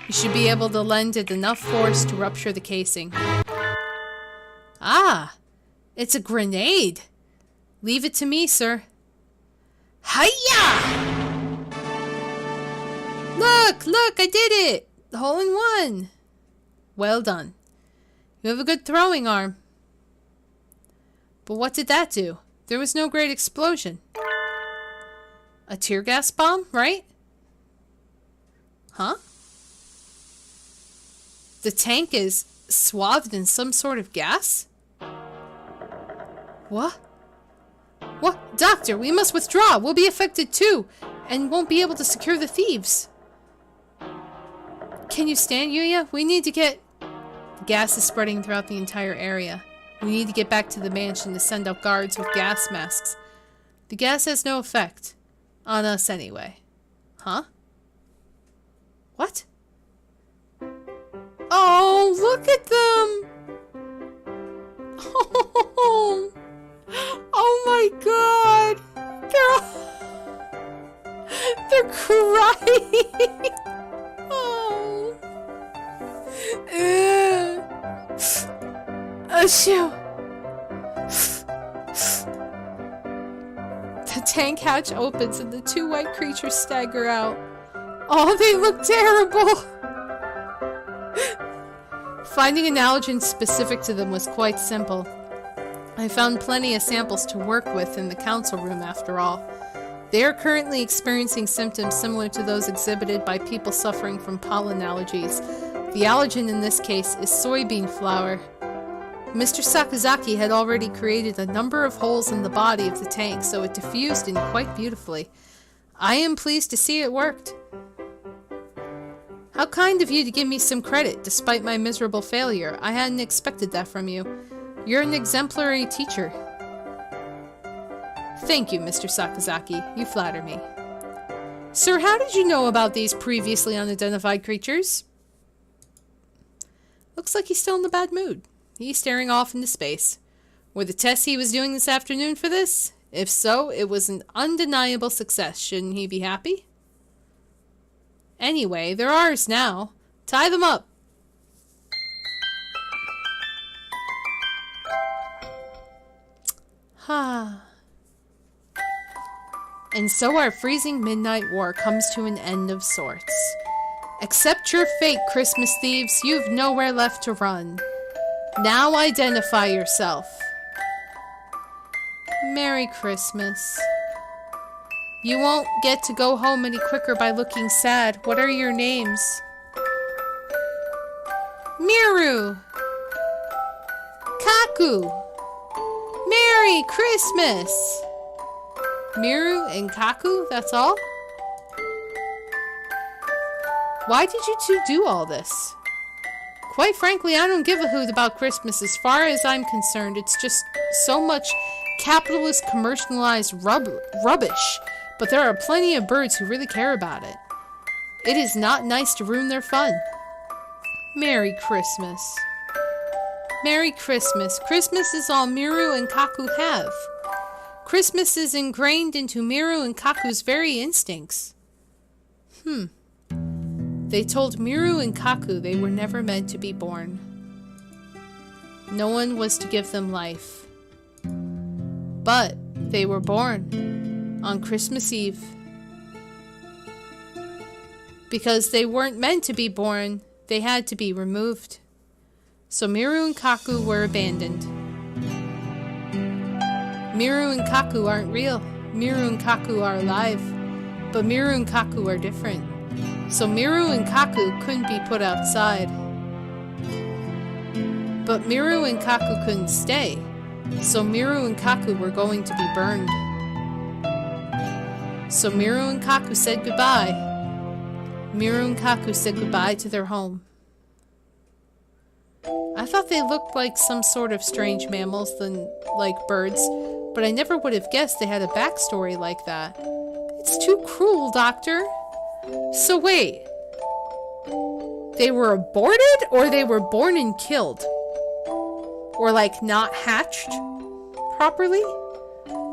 You should be able to lend it enough force to rupture the casing. Ah! It's a grenade! Leave it to me, sir. Hiya! Look, I did it! Hole in one! Well done. You have a good throwing arm. But what did that do? There was no great explosion. A tear gas bomb, right? Huh? The tank is swathed in some sort of gas? What? What? Doctor, we must withdraw. We'll be affected too, and won't be able to secure the thieves. Can you stand, Yuya? We need to get... The gas is spreading throughout the entire area. We need to get back to the mansion to send out guards with gas masks. The gas has no effect. On us anyway. Huh? What? Oh, look at them! Oh my god! They're crying! Oh. Shoo! The tank hatch opens and the two white creatures stagger out. Oh, they look terrible! Finding an allergen specific to them was quite simple. I found plenty of samples to work with in the council room after all. They are currently experiencing symptoms similar to those exhibited by people suffering from pollen allergies. The allergen in this case is soybean flour. Mr. Sakazaki had already created a number of holes in the body of the tank, so it diffused in quite beautifully. I am pleased to see it worked. How kind of you to give me some credit, despite my miserable failure. I hadn't expected that from you. You're an exemplary teacher. Thank you, Mr. Sakazaki. You flatter me. Sir, how did you know about these previously unidentified creatures? Looks like he's still in a bad mood. He's staring off into space. Were the tests he was doing this afternoon for this? If so, it was an undeniable success. Shouldn't he be happy? Anyway, they're ours now. Tie them up. Ha. And so our freezing midnight war comes to an end of sorts. Accept your fate, Christmas Thieves. You've nowhere left to run. Now identify yourself. Merry Christmas. You won't get to go home any quicker by looking sad. What are your names? Miru. Kaku. Merry Christmas. Miru and Kaku, that's all? Why did you two do all this? Quite frankly, I don't give a hoot about Christmas. As far as I'm concerned, it's just so much capitalist, commercialized rubbish. But there are plenty of birds who really care about it. It is not nice to ruin their fun. Merry Christmas. Merry Christmas. Christmas is all Miru and Kaku have. Christmas is ingrained into Miru and Kaku's very instincts. They told Miru and Kaku they were never meant to be born. No one was to give them life. But they were born on Christmas Eve. Because they weren't meant to be born, they had to be removed. So Miru and Kaku were abandoned. Miru and Kaku aren't real. Miru and Kaku are alive. But Miru and Kaku are different. so Miru and Kaku couldn't be put outside. But Miru and Kaku couldn't stay, so Miru and Kaku were going to be burned. So Miru and Kaku said goodbye. Miru and Kaku said goodbye to their home. I thought they looked like some sort of strange mammals than like birds, but I never would have guessed they had a backstory like that. It's too cruel, Doctor. So wait. They were aborted, or they were born and killed? Or like not hatched properly?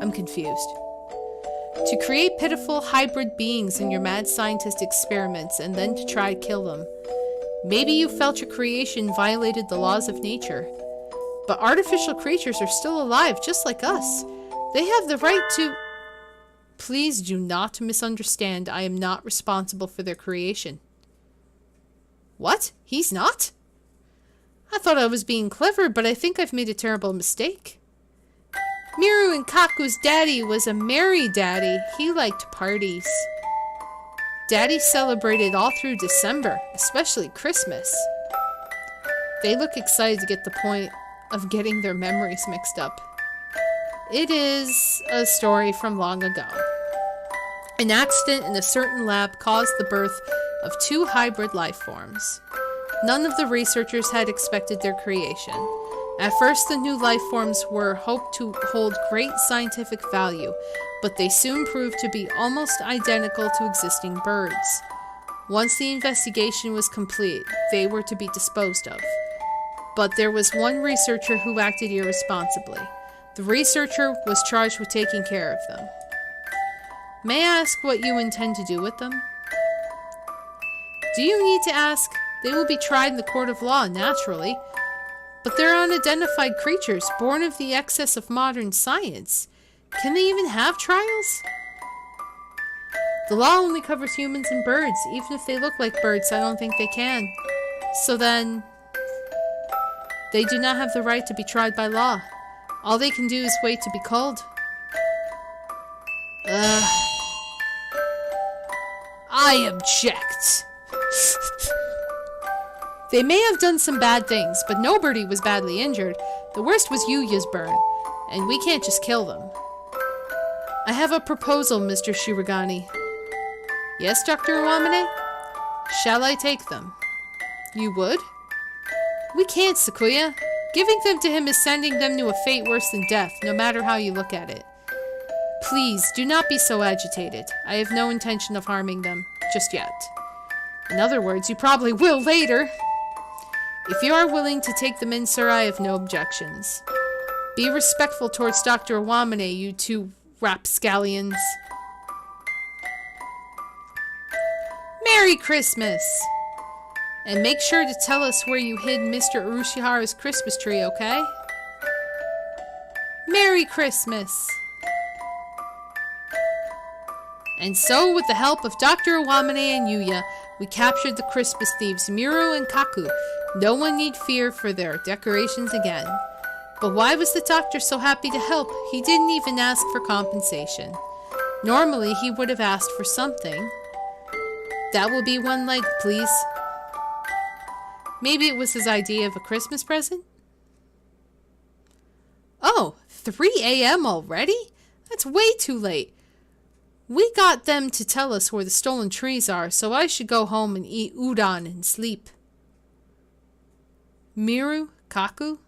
I'm confused. To create pitiful hybrid beings in your mad scientist experiments and then to try to kill them. Maybe you felt your creation violated the laws of nature. But artificial creatures are still alive just like us. They have the right to... Please do not misunderstand. I am not responsible for their creation. What? He's not? I thought I was being clever, but I think I've made a terrible mistake. Miru and Kaku's daddy was a merry daddy. He liked parties. Daddy celebrated all through December, especially Christmas. They look excited to get the point of getting their memories mixed up. It is a story from long ago. An accident in a certain lab caused the birth of 2 hybrid life forms. None of the researchers had expected their creation. At first, the new life forms were hoped to hold great scientific value, but they soon proved to be almost identical to existing birds. Once the investigation was complete, they were to be disposed of. But there was one researcher who acted irresponsibly. The researcher was charged with taking care of them. May I ask what you intend to do with them? Do you need to ask? They will be tried in the court of law, naturally. But they're unidentified creatures, born of the excess of modern science. Can they even have trials? The law only covers humans and birds. Even if they look like birds, I don't think they can. So then... they do not have the right to be tried by law. All they can do is wait to be called. I object. They may have done some bad things, but nobody was badly injured. The worst was Yuya's burn, and we can't just kill them. I have a proposal, Mr. Shirogane. Yes, Dr. Iwamane? Shall I take them? You would? We can't, Sakuya. Giving them to him is sending them to a fate worse than death, no matter how you look at it. Please, do not be so agitated. I have no intention of harming them, just yet. In other words, you probably will later. If you are willing to take them in, sir, I have no objections. Be respectful towards Dr. Iwamane, you 2 rapscallions. Merry Christmas! And make sure to tell us where you hid Mr. Urushihara's Christmas tree, okay? Merry Christmas! And so, with the help of Dr. Iwamane and Yuya, we captured the Christmas Thieves, Miru and Kaku. No one need fear for their decorations again. But why was the doctor so happy to help? He didn't even ask for compensation. Normally, he would have asked for something. That will be one leg, please. Maybe it was his idea of a Christmas present? Oh, 3 a.m. already? That's way too late. We got them to tell us where the stolen trees are, so I should go home and eat udon and sleep. Miru, Kaku,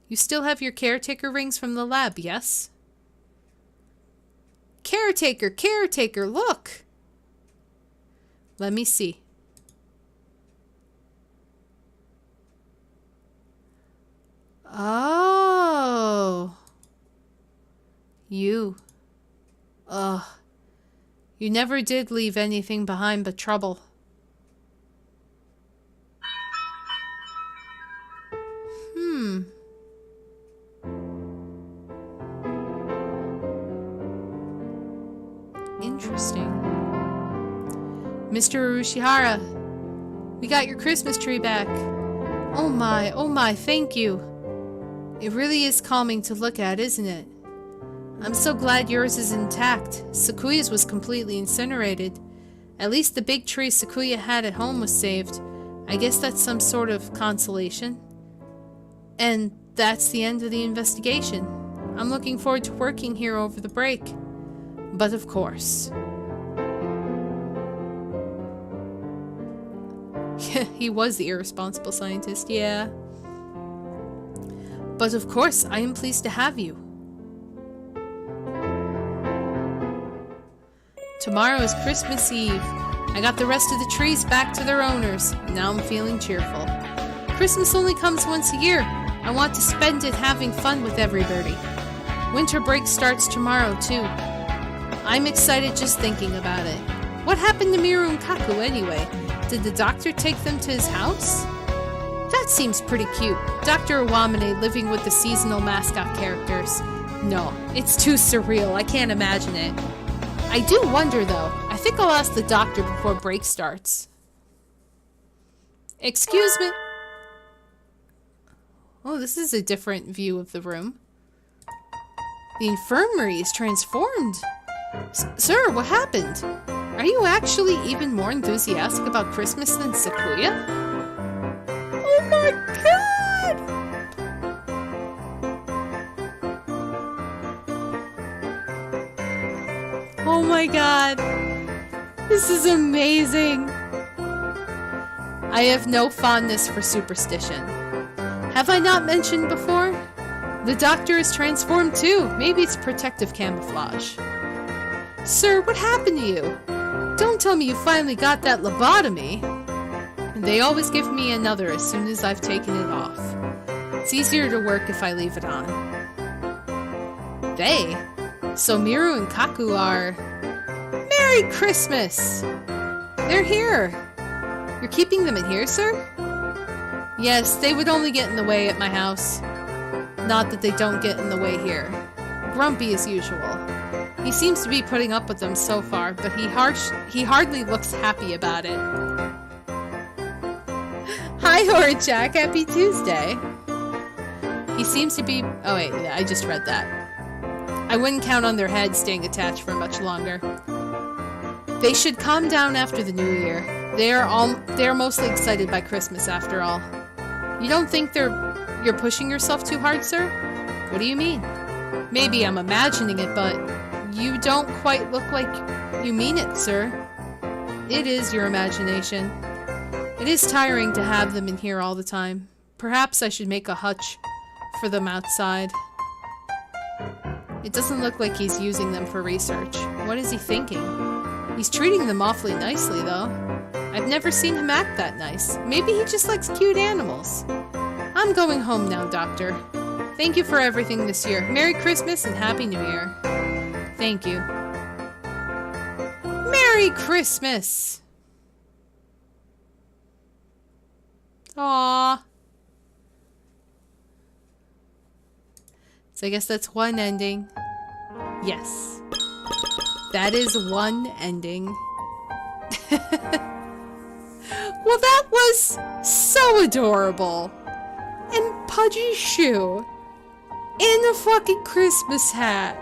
you still have your caretaker rings from the lab, yes? Caretaker, caretaker, look! Let me see. Oh. You. Ugh. You never did leave anything behind but trouble. Interesting. Mr. Urushihara, we got your Christmas tree back. Oh my, thank you. It really is calming to look at, isn't it? I'm so glad yours is intact. Sakuya's was completely incinerated. At least the big tree Sakuya had at home was saved. I guess that's some sort of consolation. And that's the end of the investigation. I'm looking forward to working here over the break. But of course... he was the irresponsible scientist, yeah. But of course, I am pleased to have you. Tomorrow is Christmas Eve. I got the rest of the trees back to their owners. Now I'm feeling cheerful. Christmas only comes once a year. I want to spend it having fun with everybody. Winter break starts tomorrow, too. I'm excited just thinking about it. What happened to Miru and Kaku anyway? Did the doctor take them to his house? That seems pretty cute. Dr. Iwamine living with the seasonal mascot characters. No, it's too surreal. I can't imagine it. I do wonder, though. I think I'll ask the doctor before break starts. Excuse me. Oh, this is a different view of the room. The infirmary is transformed. Sir, what happened? Are you actually even more enthusiastic about Christmas than Sakuya? Oh my god! Oh my god. This is amazing. I have no fondness for superstition. Have I not mentioned before? The doctor is transformed too. Maybe it's protective camouflage. Sir, what happened to you? Don't tell me you finally got that lobotomy. They always give me another as soon as I've taken it off. It's easier to work if I leave it on. They? So Miru and Kaku are... Merry Christmas! They're here. You're keeping them in here, sir? Yes, they would only get in the way at my house. Not that they don't get in the way here. Grumpy as usual. He seems to be putting up with them so far, but he hardly looks happy about it. Hi, Horrid Jack. Happy Tuesday. He seems to be... Oh, wait. Yeah, I just read that. I wouldn't count on their heads staying attached for much longer. They should calm down after the new year. They are mostly excited by Christmas, after all. You don't think you're pushing yourself too hard, sir? What do you mean? Maybe I'm imagining it, but... You don't quite look like you mean it, sir. It is your imagination. It is tiring to have them in here all the time. Perhaps I should make a hutch for them outside. It doesn't look like he's using them for research. What is he thinking? He's treating them awfully nicely, though. I've never seen him act that nice. Maybe he just likes cute animals. I'm going home now, Doctor. Thank you for everything this year. Merry Christmas and Happy New Year. Thank you. Merry Christmas! Aww. So I guess that's one ending. Yes. That is one ending. Well, that was so adorable. And Pudgy's shoe. In a fucking Christmas hat.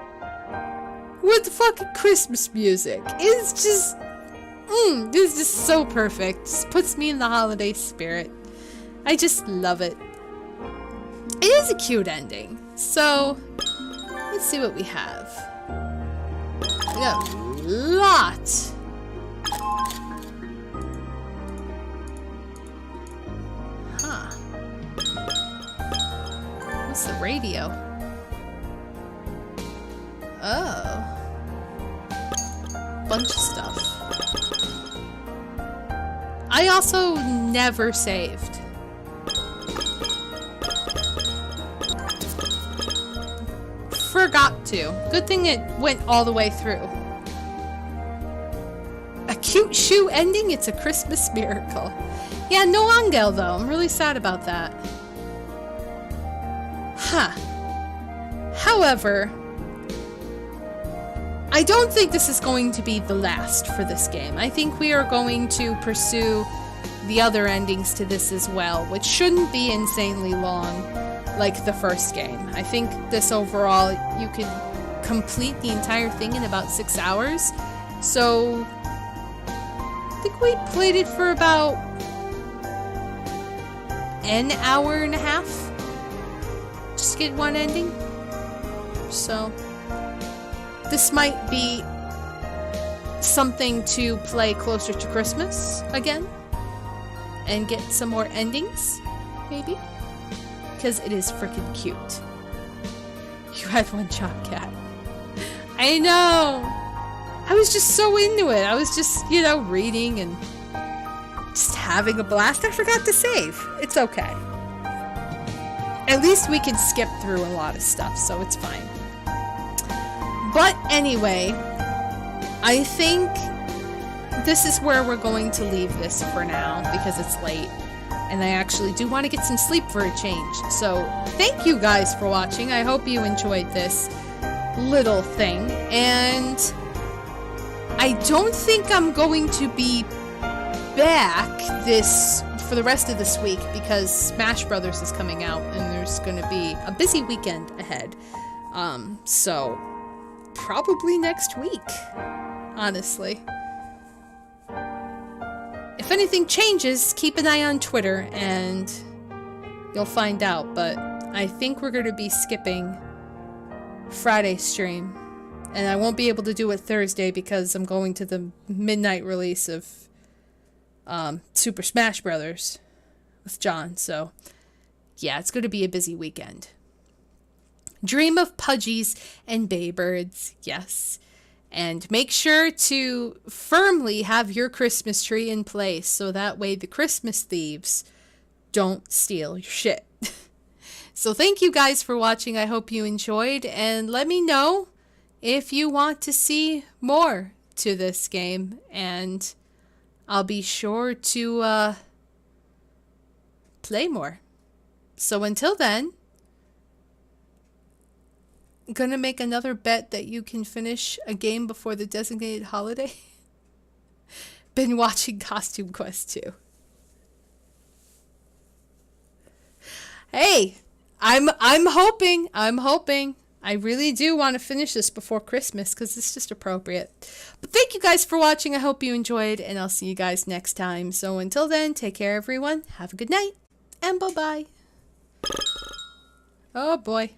With fucking Christmas music. It's just... it's just so perfect. Just puts me in the holiday spirit. I just love it. It is a cute ending. So, let's see what we have. We got a lot. Huh. What's the radio? Oh. Bunch of stuff. I also never saved. Forgot to. Good thing it went all the way through. A cute shoe ending? It's a Christmas miracle. Yeah, no Angel though. I'm really sad about that. Huh. However, I don't think this is going to be the last for this game. I think we are going to pursue the other endings to this as well, which shouldn't be insanely long like the first game. I think this overall, you could complete the entire thing in about 6 hours. So, think we played it for about an hour and a half. Just get one ending. So this might be something to play closer to Christmas again and get some more endings, maybe, because it is freaking cute. You had one job, cat. I know. I was just so into it. I was just, you know, reading and just having a blast. I forgot to save. It's okay. At least we can skip through a lot of stuff, so it's fine. But anyway, I think this is where we're going to leave this for now because it's late. And I actually do want to get some sleep for a change. So thank you guys for watching. I hope you enjoyed this little thing. And I don't think I'm going to be back for the rest of this week because Smash Brothers is coming out and there's going to be a busy weekend ahead. So probably next week, honestly. If anything changes, keep an eye on Twitter and you'll find out. But I think we're going to be skipping Friday's stream. And I won't be able to do it Thursday because I'm going to the midnight release of Super Smash Brothers with John. So, yeah, it's going to be a busy weekend. Dream of Pudgies and Baybirds, yes. And make sure to firmly have your Christmas tree in place so that way the Christmas thieves don't steal your shit. So thank you guys for watching. I hope you enjoyed. And let me know if you want to see more to this game. And I'll be sure to play more. So until then, gonna make another bet that you can finish a game before the designated holiday. Been watching Costume Quest 2. Hey, I'm hoping. I really do want to finish this before Christmas because it's just appropriate. But thank you guys for watching. I hope you enjoyed, and I'll see you guys next time. So until then, take care, everyone. Have a good night, and bye-bye. Oh boy.